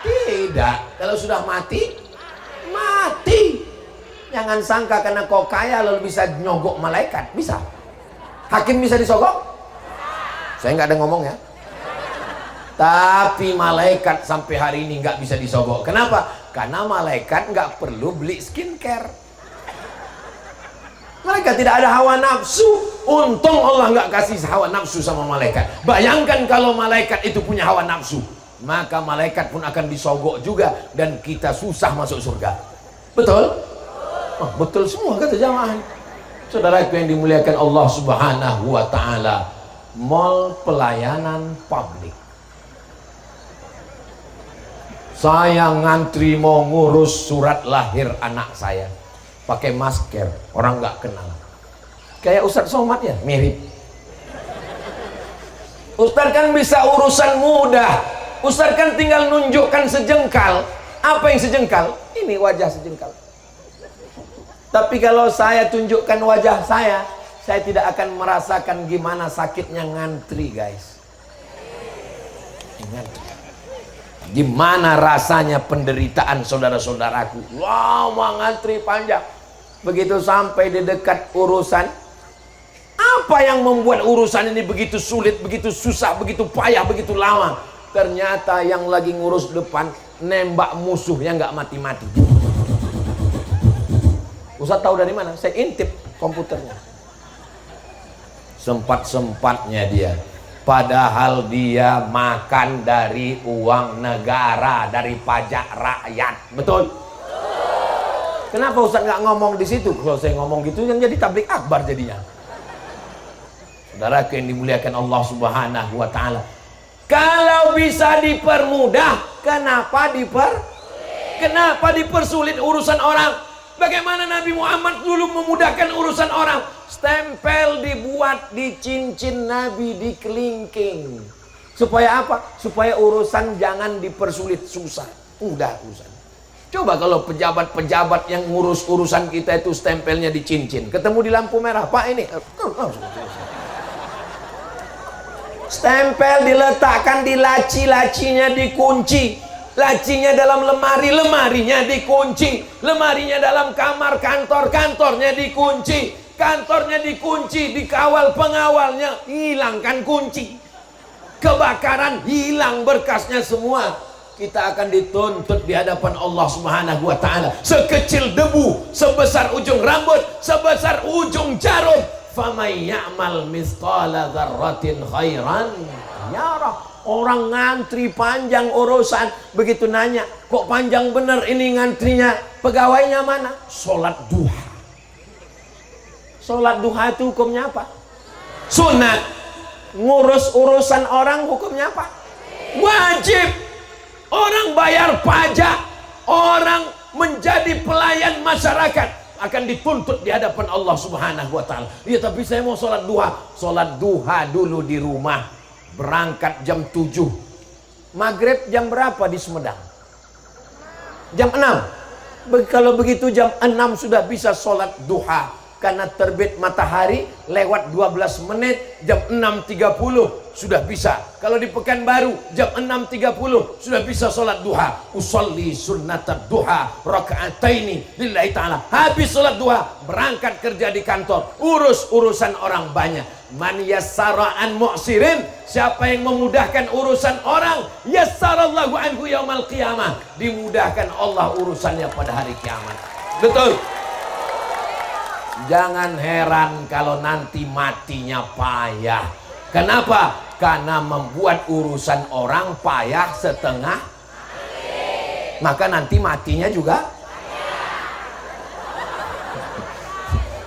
Tidak. Kalau sudah mati, mati. Jangan sangka karena kau kaya lalu bisa nyogok malaikat. Bisa. Hakim bisa disogok? Saya nggak ada ngomong ya. Tapi malaikat sampai hari ini nggak bisa disogok. Kenapa? Karena malaikat nggak perlu beli skincare. Malaikat tidak ada hawa nafsu. Untung Allah nggak kasih hawa nafsu sama malaikat. Bayangkan kalau malaikat itu punya hawa nafsu, maka malaikat pun akan disogok juga dan kita susah masuk surga. Betul? Oh, betul semua kata jamaah. Saudaraku yang dimuliakan Allah Subhanahu wa taala, mall pelayanan publik. Saya ngantri mau ngurus surat lahir anak saya, pakai masker, orang nggak kenal. Kayak Ustadz Somad ya, mirip. Ustadz kan bisa urusan mudah. Ustadz kan tinggal nunjukkan sejengkal. Apa yang sejengkal? Ini wajah sejengkal. Tapi kalau saya tunjukkan wajah saya tidak akan merasakan gimana sakitnya ngantri, guys. Ngantri. Gimana rasanya penderitaan saudara-saudaraku. Lama ngantri panjang. Begitu sampai di dekat urusan, apa yang membuat urusan ini begitu sulit, begitu susah, begitu payah, begitu lama? Ternyata yang lagi ngurus depan nembak musuh yang nggak mati-mati. Ustaz tahu dari mana? Saya intip komputernya. Sempat-sempatnya dia. Padahal dia makan dari uang negara, dari pajak rakyat. Betul? Kenapa Ustaz nggak ngomong di situ? Kalau saya ngomong gitu yang jadi tablik akbar jadinya. Saudara yang dimuliakan Allah Subhanahu wa taala. Kalau bisa dipermudah, kenapa dipersulit urusan orang? Bagaimana Nabi Muhammad dulu memudahkan urusan orang? Stempel dibuat di cincin Nabi, di kelingking. Supaya apa? Supaya urusan jangan dipersulit, susah. Mudah urusan. Coba kalau pejabat-pejabat yang ngurus urusan kita itu stempelnya di cincin. Ketemu di lampu merah, Pak ini. Stempel diletakkan di laci-lacinya dikunci. Lacinya dalam lemari, lemarinya dikunci. Lemarinya dalam kamar kantor, kantornya dikunci. Kantornya dikunci, dikawal pengawalnya, hilangkan kunci. Kebakaran, hilang berkasnya semua. Kita akan dituntut di hadapan Allah Subhanahu wa taala. Sekecil debu, sebesar ujung rambut, sebesar ujung jarum. Famay ya'mal mithqala dzarratin khairan yarah. Orang ngantri panjang urusan, begitu nanya, kok panjang bener ini ngantrinya? Pegawainya mana? Sholat duha. Sholat duha itu hukumnya apa? Sunat. Ngurus urusan orang hukumnya apa? Wajib. Orang bayar pajak, orang menjadi pelayan masyarakat, akan dituntut di hadapan Allah Subhanahu wa taala. Iya, tapi saya mau sholat duha. Sholat duha dulu di rumah. Berangkat jam 7. Maghrib jam berapa di Sumedang? Jam 6. Kalau begitu jam 6 sudah bisa sholat duha. Karena terbit matahari lewat 12 menit, jam 6.30 sudah bisa. Kalau di Pekanbaru jam 6.30 sudah bisa sholat duha. Usolli sunnatat duha raka'ataini lillahi ta'ala. Habis sholat duha, berangkat kerja di kantor, urus urusan orang banyak. Man yassara an mu'sirin, siapa yang memudahkan urusan orang, yassarallahu anhu yaumal qiyamah, dimudahkan Allah urusannya pada hari kiamat. Betul. Jangan heran kalau nanti matinya payah. Kenapa? Karena membuat urusan orang payah setengah, maka nanti matinya juga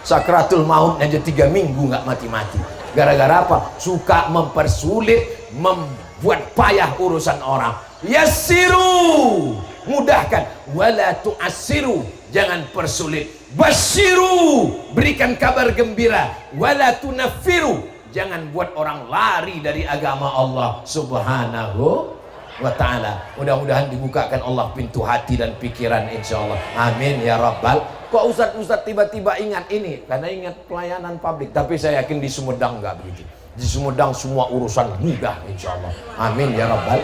sakratul maut aja 3 minggu nggak mati-mati. Gara-gara apa? Suka mempersulit, membuat payah urusan orang. Yassiru, mudahkan. Wala tu'assiru, jangan persulit. Basyiru, berikan kabar gembira. Wala tunaffiru, jangan buat orang lari dari agama Allah Subhanahu wa ta'ala. Mudah-mudahan dibukakan Allah pintu hati dan pikiran, insyaallah. Amin ya rabbal. Kok Ustadz tiba-tiba ingat ini? Karena ingat pelayanan publik. Tapi saya yakin di Sumedang nggak begitu. Di Sumedang semua urusan mudah, insyaallah. Amin ya rabbal.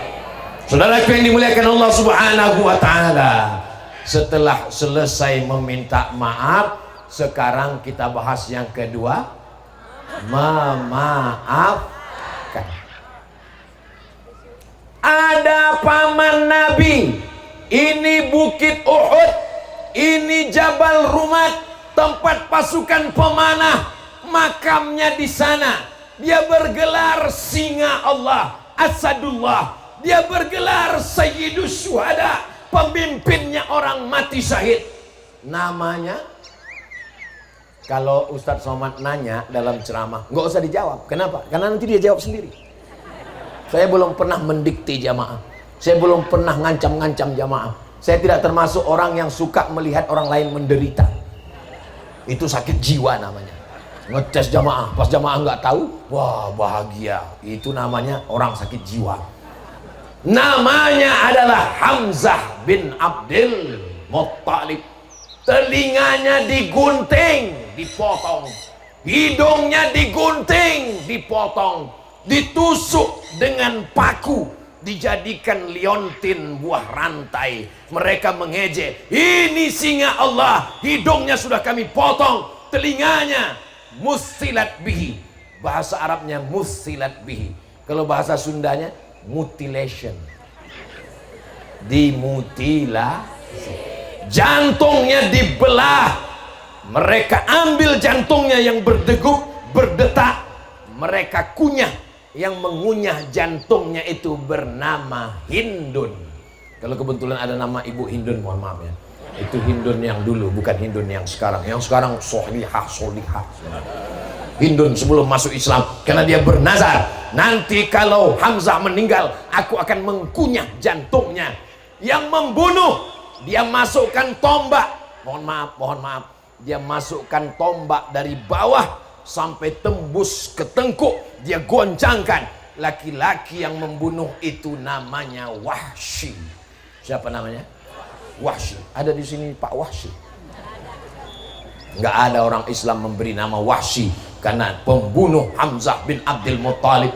Saudara yang dimuliakan Allah Subhanahu wa ta'ala, setelah selesai meminta maaf, sekarang kita bahas yang kedua, memaafkan. Ada paman Nabi, ini Bukit Uhud, ini Jabal Rumat, tempat pasukan pemanah, makamnya di sana. Dia bergelar singa Allah, Asadullah. Dia bergelar Sayyidus Syuhada, pemimpinnya orang mati syahid. Namanya Kalau Ustadz Somad nanya dalam ceramah, nggak usah dijawab. Kenapa? Karena nanti dia jawab sendiri. Saya belum pernah mendikte jamaah. Saya belum pernah ngancam-ngancam jamaah. Saya tidak termasuk orang yang suka melihat orang lain menderita. Itu sakit jiwa namanya. Ngetes jamaah, pas jamaah nggak tahu, wah bahagia. Itu namanya orang sakit jiwa. Namanya adalah Hamzah bin Abdul Muttalib. Telinganya digunting, dipotong. Hidungnya digunting, dipotong. Ditusuk dengan paku, dijadikan liontin buah rantai. Mereka mengejek, ini singa Allah, hidungnya sudah kami potong, telinganya musilat bihi. Bahasa Arabnya musilat bihi. Kalau bahasa Sundanya mutilation, dimutilasi. Jantungnya dibelah. Mereka ambil jantungnya yang berdegup, berdetak. Mereka kunyah. Yang mengunyah jantungnya itu bernama Hindun. Kalau kebetulan ada nama Ibu Hindun, mohon maaf ya. Itu Hindun yang dulu, bukan Hindun yang sekarang. Yang sekarang solihah. Hindun sebelum masuk Islam, karena dia bernazar, nanti kalau Hamzah meninggal, aku akan mengkunyah jantungnya. Yang membunuh, dia masukkan tombak. Mohon maaf. Dia masukkan tombak dari bawah sampai tembus ke tengkuk, dia goncangkan. Laki-laki yang membunuh itu namanya Wahsy. Siapa namanya? Wahsy. Ada di sini Pak Wahsy? Nggak ada orang Islam memberi nama Wahsy, karena pembunuh Hamzah bin Abdul Muttalib.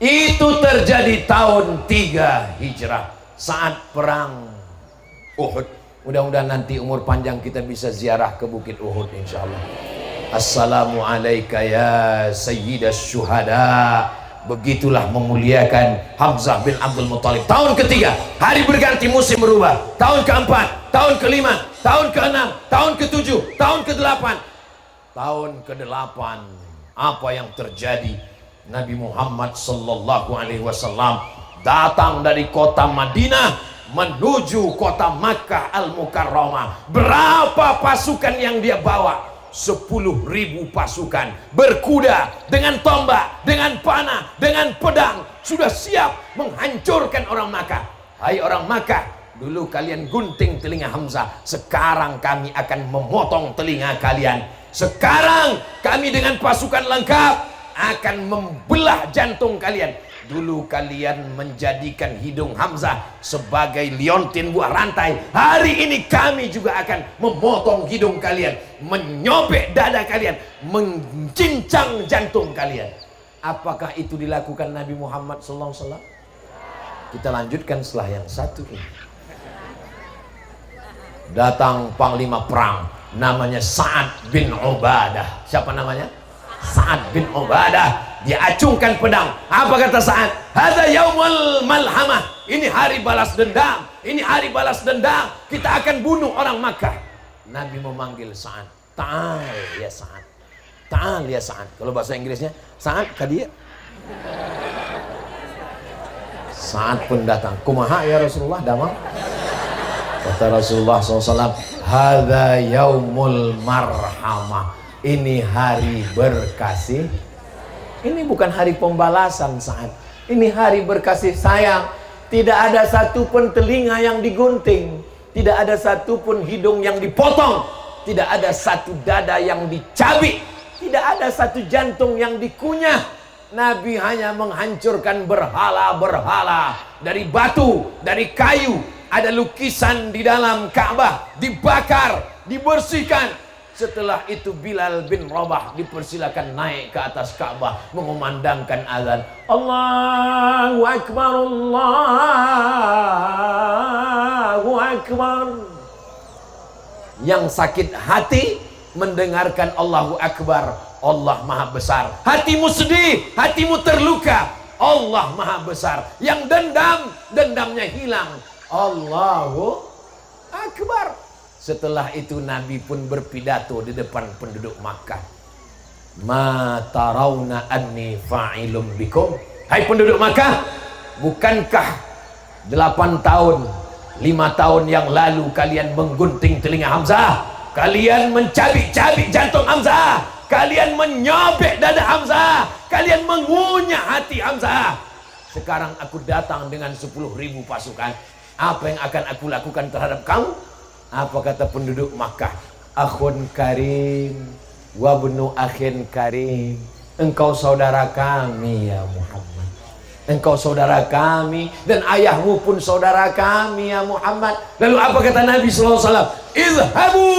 Itu terjadi tahun 3 Hijrah saat perang Uhud. Mudah-mudahan nanti umur panjang kita bisa ziarah ke Bukit Uhud insyaallah. Assalamualaikum ya sayyidas syuhada. Begitulah memuliakan Hamzah bin Abdul Muttalib. Tahun ketiga, hari berganti, musim berubah. Tahun keempat, tahun kelima, tahun keenam, tahun ketujuh, tahun kedelapan. Tahun kedelapan, apa yang terjadi? Nabi Muhammad sallallahu alaihi wasallam datang dari kota Madinah menuju kota Makkah Al-Mukarramah. Berapa pasukan yang dia bawa? 10.000 pasukan berkuda, dengan tombak, dengan panah, dengan pedang, sudah siap menghancurkan orang Makkah. Hai orang Makkah, dulu kalian gunting telinga Hamzah, sekarang kami akan memotong telinga kalian. Sekarang kami dengan pasukan lengkap akan membelah jantung kalian. Dulu kalian menjadikan hidung Hamzah sebagai liontin buah rantai. Hari ini kami juga akan memotong hidung kalian, menyobek dada kalian, mencincang jantung kalian. Apakah itu dilakukan Nabi Muhammad SAW? Kita lanjutkan setelah yang satu ini. Datang panglima perang, namanya Sa'ad bin Ubadah. Siapa namanya? Sa'ad bin Ubadah. Dia acungkan pedang. Apa kata Sa'ad? Hadza yaumul malhamah. Ini hari balas dendam. Ini hari balas dendam. Kita akan bunuh orang Makkah. Nabi memanggil Sa'ad. Ta'al ya Sa'ad. Ta'al ya Sa'ad. Kalau bahasa Inggrisnya, Sa'ad kadia. Sa'ad pun datang. Kumaha ya Rasulullah, damang. Kata Rasulullah SAW, hadza yaumul marhamah. Ini hari berkasih. Ini bukan hari pembalasan Sa'ad. Ini hari berkasih sayang. Tidak ada satupun telinga yang digunting. Tidak ada satupun hidung yang dipotong. Tidak ada satu dada yang dicabik. Tidak ada satu jantung yang dikunyah. Nabi hanya menghancurkan berhala-berhala. Dari batu, dari kayu. Ada lukisan di dalam Ka'bah. Dibakar, dibersihkan. Setelah itu Bilal bin Rabah dipersilakan naik ke atas Ka'bah mengumandangkan azan. Allahu Akbar, Allahu Akbar. Yang sakit hati mendengarkan Allahu Akbar, Allah Maha Besar. Hatimu sedih, hatimu terluka, Allah Maha Besar. Yang dendam, dendamnya hilang, Allahu Akbar. Setelah itu Nabi pun berpidato di depan penduduk Makkah. Ma tarawna anni fa'ilum bikum. Hai penduduk Makkah, bukankah 8 tahun, 5 tahun yang lalu kalian menggunting telinga Hamzah? kalian mencabik-cabik jantung Hamzah, kalian menyobek dada Hamzah, kalian mengunyah hati Hamzah. Sekarang aku datang dengan 10.000 pasukan. Apa yang akan aku lakukan terhadap kamu? Apa kata penduduk Makkah? Akhun karim wabnu akhin karim. Engkau saudara kami ya Muhammad. Engkau saudara kami dan ayahmu pun saudara kami ya Muhammad. Lalu apa kata Nabi SAW? Izhabu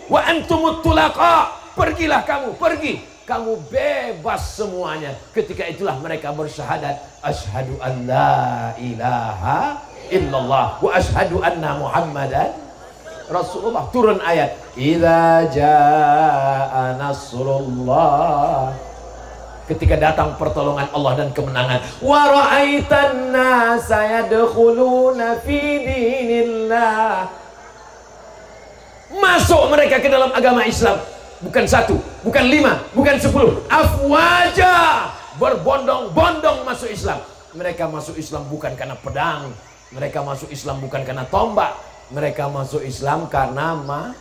wa antumut tulaqa. Pergilah kamu, pergi. Kamu bebas semuanya. Ketika itulah mereka bersyahadat, asyhadu an la ilaha illallah wa asyhadu anna Muhammadan Rasulullah. Turun ayat, idza jaa nasrullah. Ketika datang pertolongan Allah dan kemenangan, wa ra'aitan nasa yadkhuluna fi dinillah. Masuk mereka ke dalam agama Islam. Bukan 1, bukan 5, bukan 10. Afwaja, berbondong-bondong masuk Islam. Mereka masuk Islam bukan karena pedang. Mereka masuk Islam bukan karena tombak. Mereka masuk Islam karena maaf.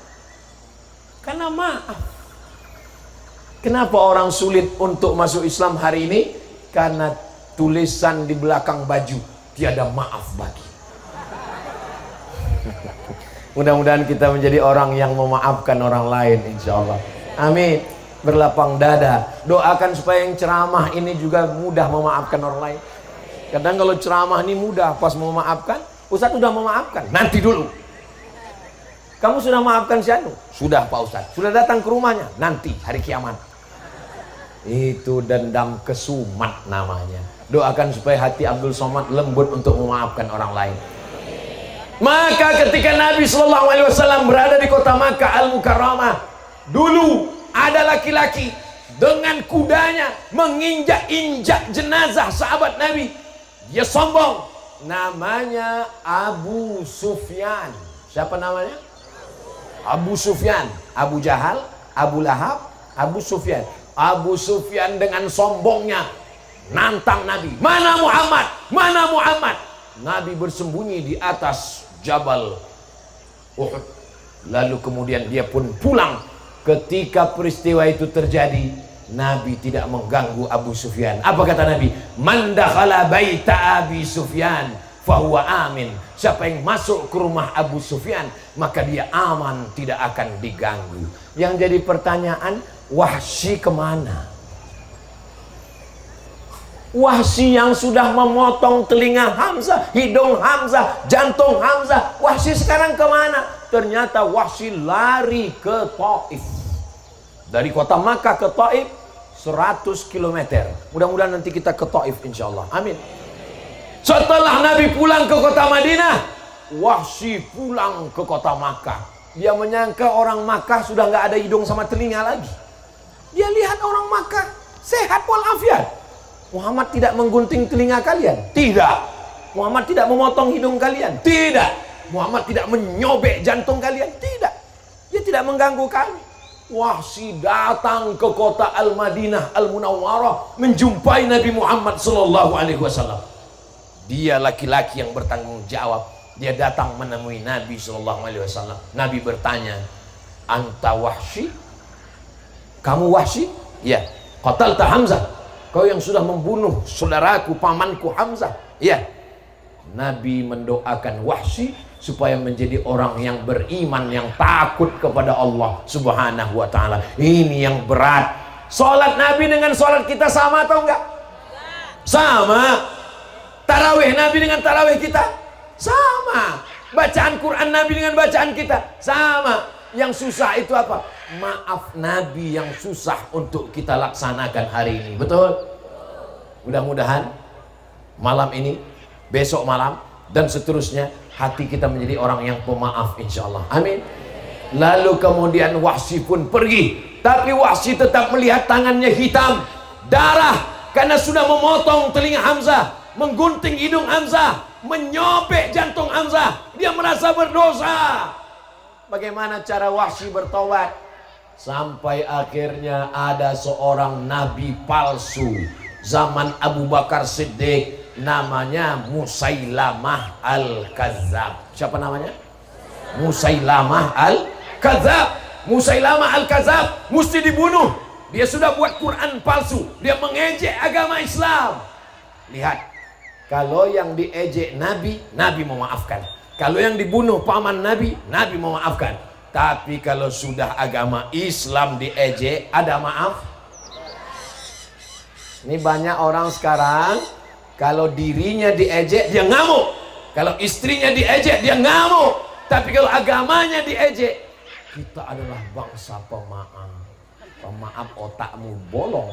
Kenapa orang sulit untuk masuk Islam hari ini? Karena tulisan di belakang baju, tiada maaf bagi. Mudah-mudahan kita menjadi orang yang memaafkan orang lain, insya Allah. Amin. Berlapang dada. Doakan supaya yang ceramah ini juga mudah memaafkan orang lain. Kadang kalau ceramah ini mudah, pas mau memaafkan, Ustadz sudah memaafkan. Nanti dulu. Kamu sudah maafkan si Anu? Sudah Pak Ustadz. Sudah datang ke rumahnya? Nanti, hari kiamat. Itu dendam kesumat namanya. Doakan supaya hati Abdul Somad lembut untuk memaafkan orang lain. Maka ketika Nabi SAW berada di kota Makkah Al-Mukarramah, dulu ada laki-laki dengan kudanya menginjak-injak jenazah sahabat Nabi. Dia sombong. Namanya Abu Sufyan. Siapa namanya? Abu Sufyan. Abu Jahal, Abu Lahab, Abu Sufyan. Abu Sufyan dengan sombongnya nantang Nabi. Mana Muhammad? Mana Muhammad? Nabi bersembunyi di atas Jabal Uhud. Lalu kemudian dia pun pulang. Ketika peristiwa itu terjadi, Nabi tidak mengganggu Abu Sufyan. Apa kata Nabi? Man dakhala baita Abi Sufyan fahuwa amin. Siapa yang masuk ke rumah Abu Sufyan, maka dia aman, tidak akan diganggu. Yang jadi pertanyaan, Wahsy kemana? Wahsy yang sudah memotong telinga Hamzah, hidung Hamzah, jantung Hamzah. Wahsy sekarang kemana? Ternyata Wahsy lari ke Taif. Dari kota Makkah ke Taif 100 km. Mudah-mudahan nanti kita ke Taif insya Allah. Amin. Setelah Nabi pulang ke kota Madinah, Wahsy pulang ke kota Makkah. Dia menyangka orang Makkah sudah nggak ada hidung sama telinga lagi. Dia lihat orang Makkah sehat walafiat. Muhammad tidak menggunting telinga kalian? Tidak. Muhammad tidak memotong hidung kalian? Tidak. Muhammad tidak menyobek jantung kalian? Tidak. Dia tidak mengganggu kami. Wahsy datang ke kota Al-Madinah Al-Munawwarah menjumpai Nabi Muhammad SAW. Dia laki-laki yang bertanggung jawab. Dia datang menemui Nabi SAW. Nabi bertanya, Anta Wahsy? Kamu Wahsy? Ya. Qatalta Hamzah. Kau yang sudah membunuh saudaraku, pamanku Hamzah. Ya. Nabi mendoakan Wahsy supaya menjadi orang yang beriman, yang takut kepada Allah Subhanahu wa ta'ala. Ini yang berat. Salat Nabi dengan salat kita sama atau enggak? Sama. Tarawih Nabi dengan tarawih kita sama. Bacaan Quran Nabi dengan bacaan kita sama. Yang susah itu apa? Maaf Nabi yang susah untuk kita laksanakan hari ini. Betul? Mudah-mudahan malam ini, besok malam, dan seterusnya hati kita menjadi orang yang pemaaf insyaallah. Amin. Lalu kemudian Wahsy pun pergi. Tapi Wahsy tetap melihat tangannya hitam, darah, karena sudah memotong telinga Hamzah, menggunting hidung Hamzah, menyobek jantung Hamzah. Dia merasa berdosa. Bagaimana cara Wahsy bertobat? Sampai akhirnya ada seorang nabi palsu zaman Abu Bakar Siddiq, namanya Musailamah Al-Kazzab. Siapa namanya? Musailamah kadzab. Musailamah al-kadzab mesti dibunuh. Dia sudah buat Quran palsu, dia mengejek agama Islam. Lihat, kalau yang diejek Nabi, Nabi memaafkan. Kalau yang dibunuh paman Nabi, Nabi memaafkan. Tapi kalau sudah agama Islam diejek, ada maaf? Ini banyak orang sekarang, kalau dirinya diejek, dia ngamuk. Kalau istrinya diejek, dia ngamuk. Tapi kalau agamanya diejek, kita adalah bangsa pemaaf. Pemaaf otakmu bolong.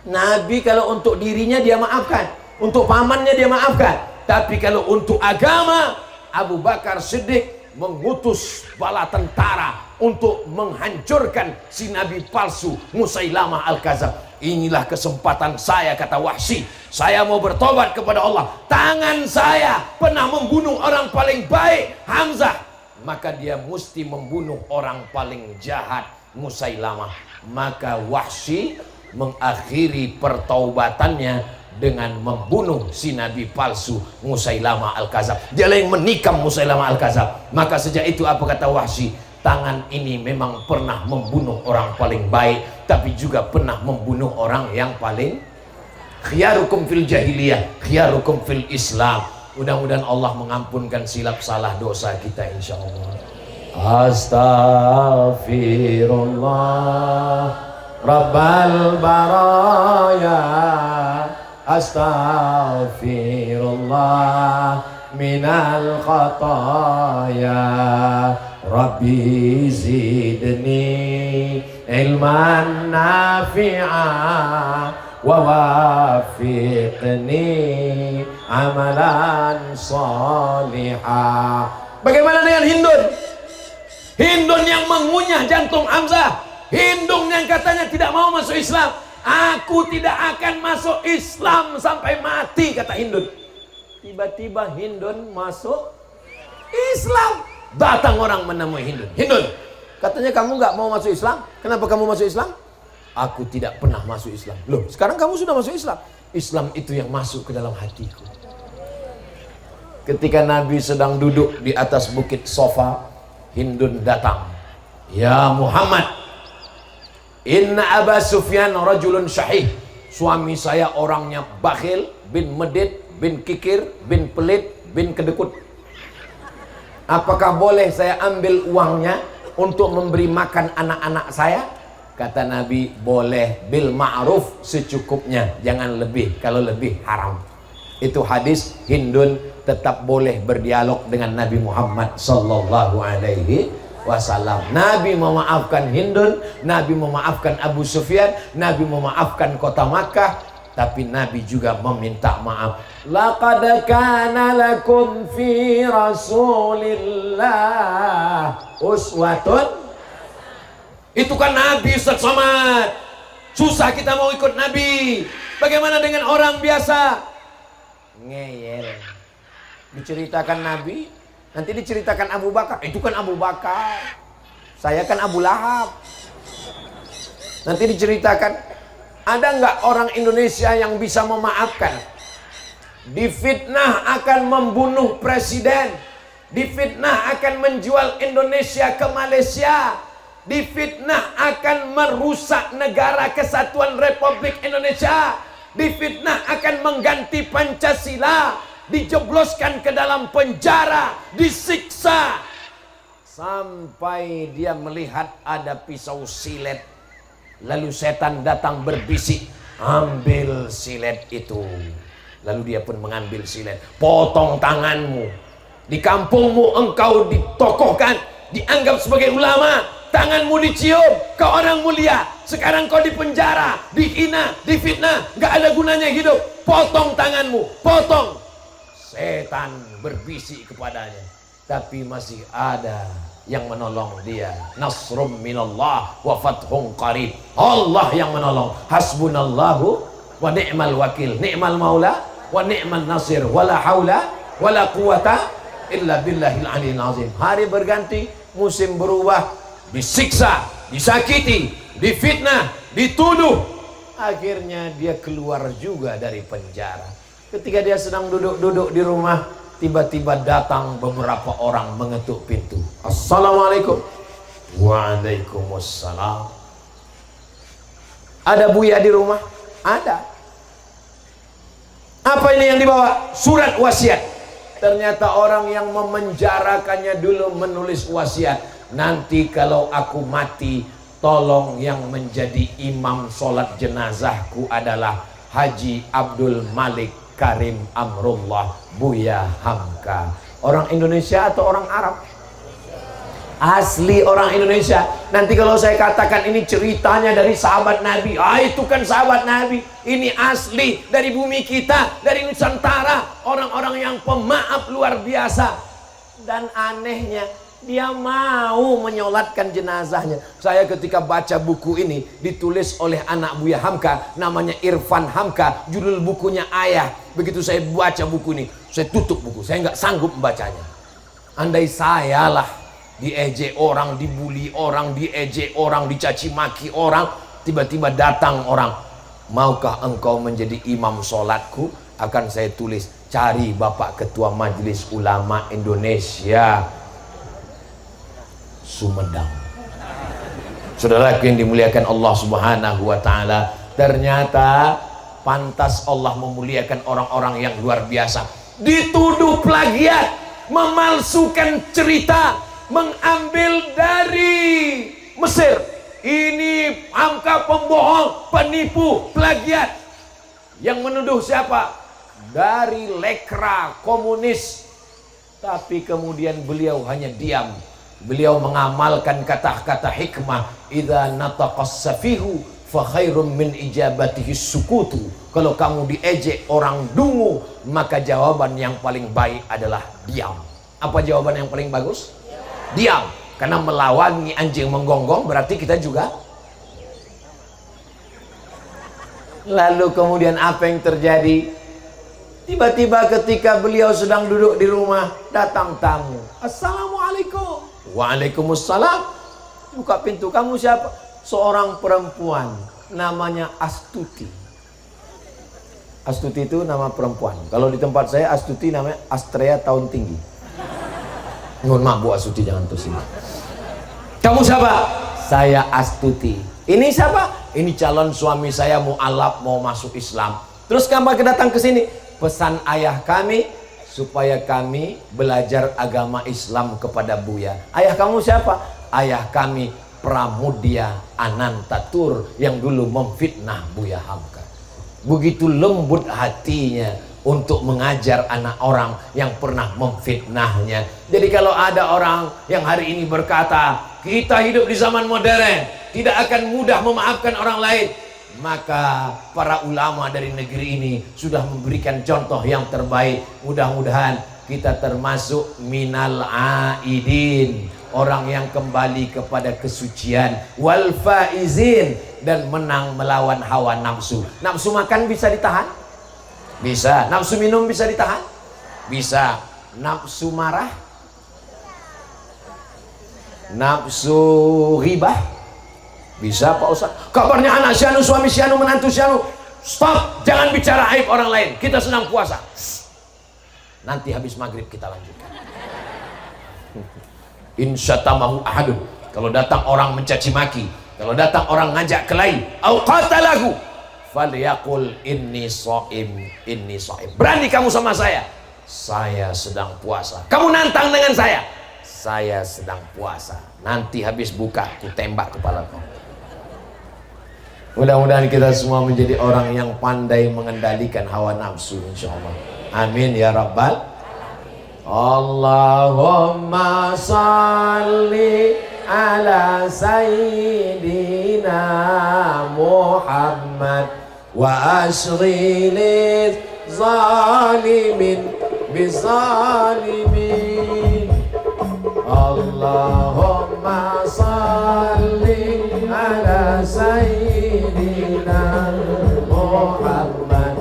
Nabi kalau untuk dirinya dia maafkan, untuk pamannya dia maafkan. Tapi kalau untuk agama, Abu Bakar Siddiq mengutus bala tentara untuk menghancurkan si nabi palsu Musailamah al-Kadzab. Inilah kesempatan saya, kata Wahsy, saya mau bertobat kepada Allah. Tangan saya pernah membunuh orang paling baik, Hamzah, maka dia mesti membunuh orang paling jahat, Musailamah. Maka Wahsy mengakhiri pertaubatannya dengan membunuh si nabi palsu Musailamah al-Kadzab. Dialah yang menikam Musailamah al-Kadzab. Maka sejak itu apa kata Wahsy? Tangan ini memang pernah membunuh orang paling baik, tapi juga pernah membunuh orang yang paling khiyarukum fil jahiliyah, khiyarukum fil Islam. Mudah-mudahan Allah mengampunkan silap salah dosa kita insyaallah. Astaghfirullah Rabbal baraya, astaghfirullah minal khataya, Rabbi zidni ilman nafi'a wa wafiqni amalan salihah. Bagaimana dengan Hindun? Hindun yang mengunyah jantung Hamzah, Hindun yang katanya tidak mau masuk Islam. Aku tidak akan masuk Islam sampai mati, kata Hindun. Tiba-tiba Hindun masuk Islam. Datang orang menemui Hindun. Hindun, katanya kamu nggak mau masuk Islam. Kenapa kamu masuk Islam? Aku tidak pernah masuk Islam. Loh, sekarang kamu sudah masuk Islam. Islam itu yang masuk ke dalam hatiku. Ketika Nabi sedang duduk di atas bukit Sofa, Hindun datang. Ya Muhammad, inna Aba Sufyan rajulun syahih. Suami saya orangnya bakhil, bin medit, bin kikir, bin pelit, bin kedekut. Apakah boleh saya ambil uangnya untuk memberi makan anak-anak saya? Kata Nabi, boleh, bil ma'ruf, secukupnya, jangan lebih. Kalau lebih haram. Itu hadis. Hindun tetap boleh berdialog dengan Nabi Muhammad sallallahu alaihi wasallam. Nabi memaafkan Hindun, Nabi memaafkan Abu Sufyan, Nabi memaafkan kota Makkah, tapi Nabi juga meminta maaf. Laqad kana lakum fi Rasulillah uswatun. Itu kan Nabi, Ustaz Somad. Susah kita mau ikut Nabi. Bagaimana dengan orang biasa? Ngeyel. Diceritakan Nabi, nanti diceritakan Abu Bakar. Itu kan Abu Bakar. Saya kan Abu Lahab. Nanti diceritakan, ada nggak orang Indonesia yang bisa memaafkan? Difitnah akan membunuh presiden, difitnah akan menjual Indonesia ke Malaysia, difitnah akan merusak negara kesatuan Republik Indonesia, difitnah akan mengganti Pancasila, dijebloskan ke dalam penjara, disiksa sampai dia melihat ada pisau silet. Lalu setan datang berbisik, ambil silet itu. Lalu dia pun mengambil silet, potong tanganmu. Di kampungmu engkau ditokohkan, dianggap sebagai ulama, tanganmu dicium, kau orang mulia. Sekarang kau di penjara, dihina, difitnah, gak ada gunanya hidup. Potong tanganmu, potong. Setan berbisik kepadanya, tapi masih ada yang menolong dia. Nasrum minallah wa fathun qarib. Allah yang menolong. Hasbunallahu wa ni'mal wakil. Ni'mal maula wa ni'mal nasir. Wala haula wala quwata illa billahil aliyil azim. Hari berganti, musim berubah, disiksa, disakiti, difitnah, dituduh. Akhirnya dia keluar juga dari penjara. Ketika dia sedang duduk-duduk di rumah, tiba-tiba datang beberapa orang mengetuk pintu. Assalamualaikum. Waalaikumsalam. Ada Buya di rumah? Ada. Apa ini yang dibawa? Surat wasiat. Ternyata orang yang memenjarakannya dulu menulis wasiat, nanti kalau aku mati, tolong yang menjadi imam sholat jenazahku adalah Haji Abdul Malik Karim Amrullah Buya Hamka. Orang Indonesia atau orang Arab? Asli orang Indonesia. Nanti kalau saya katakan ini ceritanya dari sahabat Nabi, itu kan sahabat Nabi. Ini asli dari bumi kita, dari Nusantara. Orang-orang yang pemaaf luar biasa. Dan anehnya, dia mau menyolatkan jenazahnya. Saya ketika baca buku ini, ditulis oleh anak Buya Hamka, namanya Irfan Hamka, judul bukunya Ayah. Begitu saya baca buku ini, saya tutup buku, saya nggak sanggup membacanya. Andai saya lah diejek orang, dibully orang, diejek orang, dicaci maki orang, tiba-tiba datang orang, maukah engkau menjadi imam sholatku? Akan saya tulis, cari Bapak Ketua Majelis Ulama Indonesia Sumedang. Saudaraku yang dimuliakan Allah Subhanahu wa Ta'ala, ternyata pantas Allah memuliakan orang-orang yang luar biasa. Dituduh plagiat, memalsukan cerita, mengambil dari Mesir. Ini Hamka pembohong, penipu, plagiat. Yang menuduh siapa? Dari lekra komunis. Tapi kemudian beliau hanya diam. Beliau mengamalkan kata-kata hikmah, idza nataqas safihu fa khairum min ijabatihi sukutu. Kalau kamu diejek orang dungu, maka jawaban yang paling baik adalah diam. Apa jawaban yang paling bagus? Diam. Karena melawangi anjing menggonggong berarti kita juga. Lalu kemudian apa yang terjadi? Tiba-tiba ketika beliau sedang duduk di rumah, datang tamu. Assalamualaikum. Waalaikumsalam. Buka pintu, kamu siapa? Seorang perempuan namanya Astuti. Astuti itu nama perempuan. Kalau di tempat saya Astuti namanya Astrea Tahun Tinggi. Mohon maaf Bu Astuti, jangan tuh sini. Kamu siapa? Saya Astuti. Ini siapa? Ini calon suami saya, mu'alaf, mau masuk Islam. Terus kamu datang ke sini? Pesan ayah kami supaya kami belajar agama Islam kepada Buya. Ayah kamu siapa? Ayah kami Pramudia Anantatur yang dulu memfitnah Buya Hamka. Begitu lembut hatinya untuk mengajar anak orang yang pernah memfitnahnya. Jadi kalau ada orang yang hari ini berkata, kita hidup di zaman modern, tidak akan mudah memaafkan orang lain, maka para ulama dari negeri ini sudah memberikan contoh yang terbaik. Mudah-mudahan kita termasuk minal aidin, orang yang kembali kepada kesucian, wal faizin, dan menang melawan hawa nafsu. Nafsu makan bisa ditahan? Bisa. Nafsu minum bisa ditahan? Bisa. Nafsu marah? Nafsu ghibah? Bisa Pak Ustaz. Kabarnya anak sianu, suami sianu, menantu sianu. Stop, jangan bicara aib orang lain. Kita sedang puasa. Nanti habis maghrib kita lanjutkan. Insyatamahu ahadun. Kalau datang orang mencaci maki, kalau datang orang ngajak kelahi, au qatalahu, falyaqul inni shaim, inni shaim. Berani kamu sama saya sedang puasa. Kamu nantang dengan saya sedang puasa. Nanti habis buka, ku tembak kepala kau. Mudah-mudahan kita semua menjadi orang yang pandai mengendalikan hawa nafsu, insyaallah. Amin ya rabbal. Allahumma salli ala sayyidina Muhammad wa asghilil zalimin bizalimin. Allahumma salli ala sayyidina Muhammad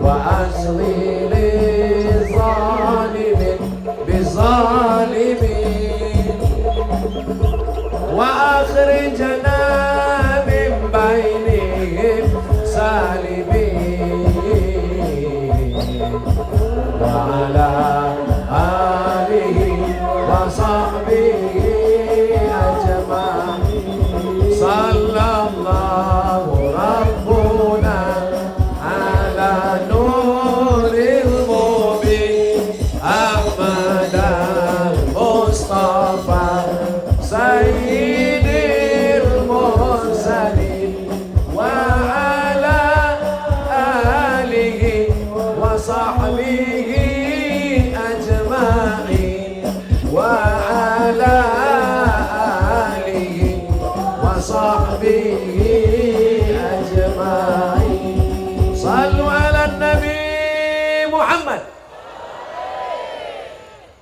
wa asghilil zalimin bizalimin wa akhrijna min bainihim salimin wa ala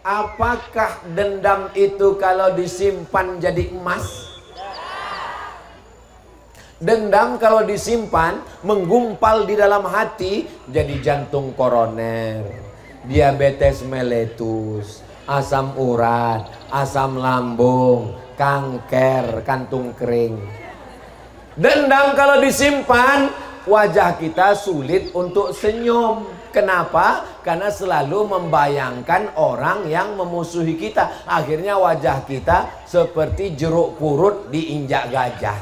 Apakah dendam itu kalau disimpan jadi emas? Dendam kalau disimpan menggumpal di dalam hati jadi jantung koroner, diabetes meletus, asam urat, asam lambung, kanker, kantung kering. Dendam kalau disimpan, wajah kita sulit untuk senyum. Kenapa? Karena selalu membayangkan orang yang memusuhi kita. Akhirnya wajah kita seperti jeruk purut diinjak gajah.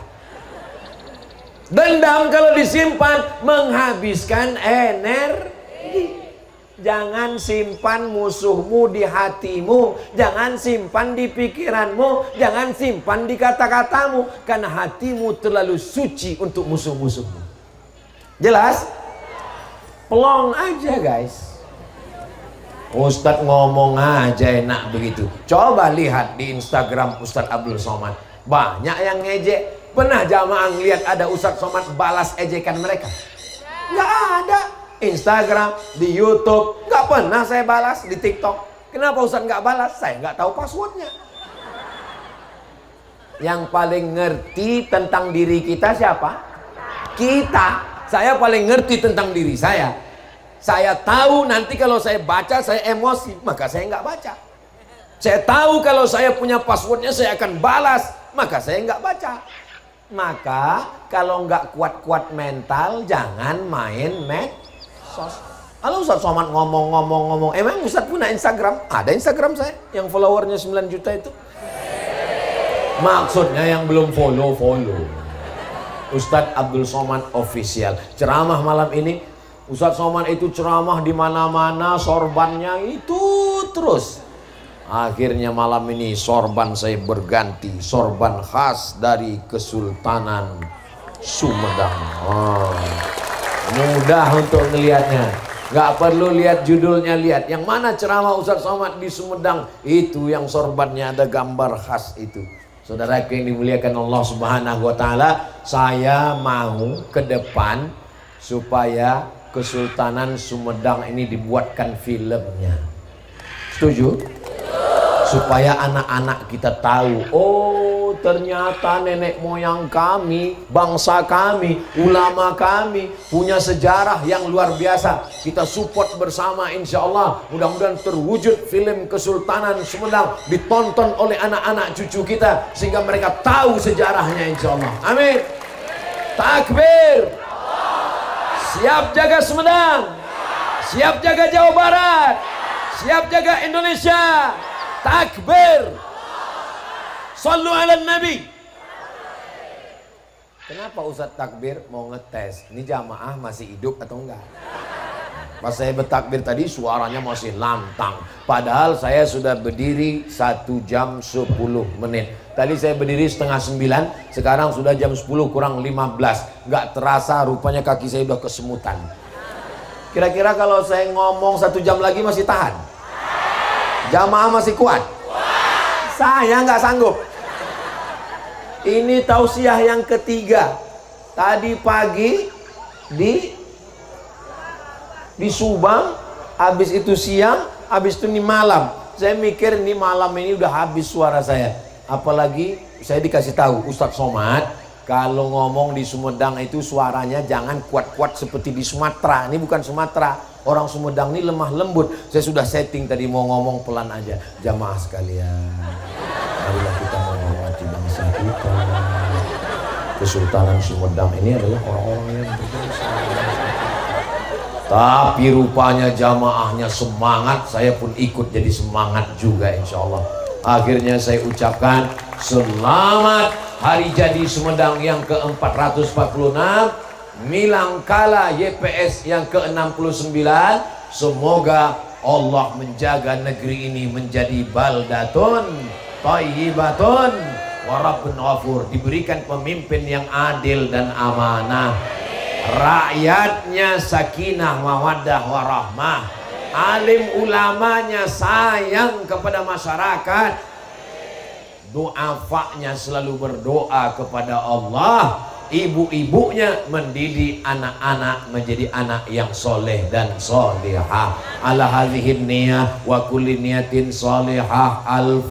Dendam kalau disimpan menghabiskan energi. Jangan simpan musuhmu di hatimu, jangan simpan di pikiranmu, jangan simpan di kata-katamu, karena hatimu terlalu suci untuk musuh-musuhmu. Jelas? Pelong aja guys. Ustadz ngomong aja enak begitu. Coba lihat di Instagram Ustadz Abdul Somad, banyak yang ngejek. Pernah jamaah ngeliat ada Ustadz Somad balas ejekan mereka? Nggak ada. Instagram, di YouTube, nggak pernah saya balas. Di TikTok, kenapa Ustadz nggak balas? Saya nggak tahu passwordnya. Yang paling ngerti tentang diri kita siapa? Kita. Saya paling ngerti tentang diri saya. Saya tahu nanti kalau saya baca saya emosi, maka saya nggak baca. Saya tahu kalau saya punya passwordnya saya akan balas, maka saya nggak baca. Maka kalau nggak kuat-kuat mental, jangan main medsos. Halo Ustadz Somad ngomong. Emang Ustadz punya Instagram? Ada Instagram saya yang followernya 9 juta itu. Maksudnya yang belum follow. Ustadz Abdul Somad Official. Ceramah malam ini, Ustadz Somad itu ceramah di mana-mana, sorbannya itu terus. Akhirnya malam ini sorban saya berganti, sorban khas dari Kesultanan Sumedang. Mudah untuk melihatnya, nggak perlu lihat judulnya, lihat yang mana ceramah Ustadz Somad di Sumedang, itu yang sorbannya ada gambar khas itu. Saudara yang dimuliakan Allah Subhanahu wa Ta'ala, saya mau ke depan supaya Kesultanan Sumedang ini dibuatkan filmnya. Setuju? Supaya anak-anak kita tahu, oh ternyata nenek moyang kami, bangsa kami, ulama kami punya sejarah yang luar biasa. Kita support bersama insya Allah. Mudah-mudahan terwujud film Kesultanan Sumedang, ditonton oleh anak-anak cucu kita sehingga mereka tahu sejarahnya insya Allah. Amin. Takbir. Siap jaga Sumedang, siap jaga Jawa Barat, siap jaga Indonesia. Takbir. Sallu ala Nabi. Kenapa Ustadz takbir? Mau ngetes ini jamaah masih hidup atau enggak. Pas saya bertakbir tadi suaranya masih lantang, padahal saya sudah berdiri 1 jam 10 menit. Tadi saya berdiri setengah 9, sekarang sudah jam 10 kurang 15. Nggak terasa rupanya kaki saya udah kesemutan. Kira-kira kalau saya ngomong 1 jam lagi masih tahan? Jamaah masih kuat? Saya nggak sanggup. Ini tausiah yang ketiga. Tadi pagi di Subang, habis itu siang, habis itu ini malam. Saya mikir ini malam ini udah habis suara saya. Apalagi saya dikasih tahu Ustadz Somad, kalau ngomong di Sumedang itu suaranya jangan kuat-kuat seperti di Sumatera. Ini bukan Sumatera. Orang Sumedang ini lemah lembut. Saya sudah setting tadi mau ngomong pelan aja. Jamaah sekalian, marilah kita menghormati bangsa kita. Kesultanan Sumedang ini adalah orang-orang yang berbangsa. Tapi rupanya jamaahnya semangat, saya pun ikut jadi semangat juga insya Allah. Akhirnya saya ucapkan selamat hari jadi Sumedang yang ke-446, Milangkala YPS yang ke-69. Semoga Allah menjaga negeri ini menjadi baldatun thayyibatun wa rabbun ghafur, diberikan pemimpin yang adil dan amanah, rakyatnya sakinah mawaddah warahmah, alim ulamanya sayang kepada masyarakat, du'afanya selalu berdoa kepada Allah, ibu-ibunya mendidik anak-anak menjadi anak yang soleh dan solihah. Ala hadhihi niyah wa kulli niyatin solihah. Al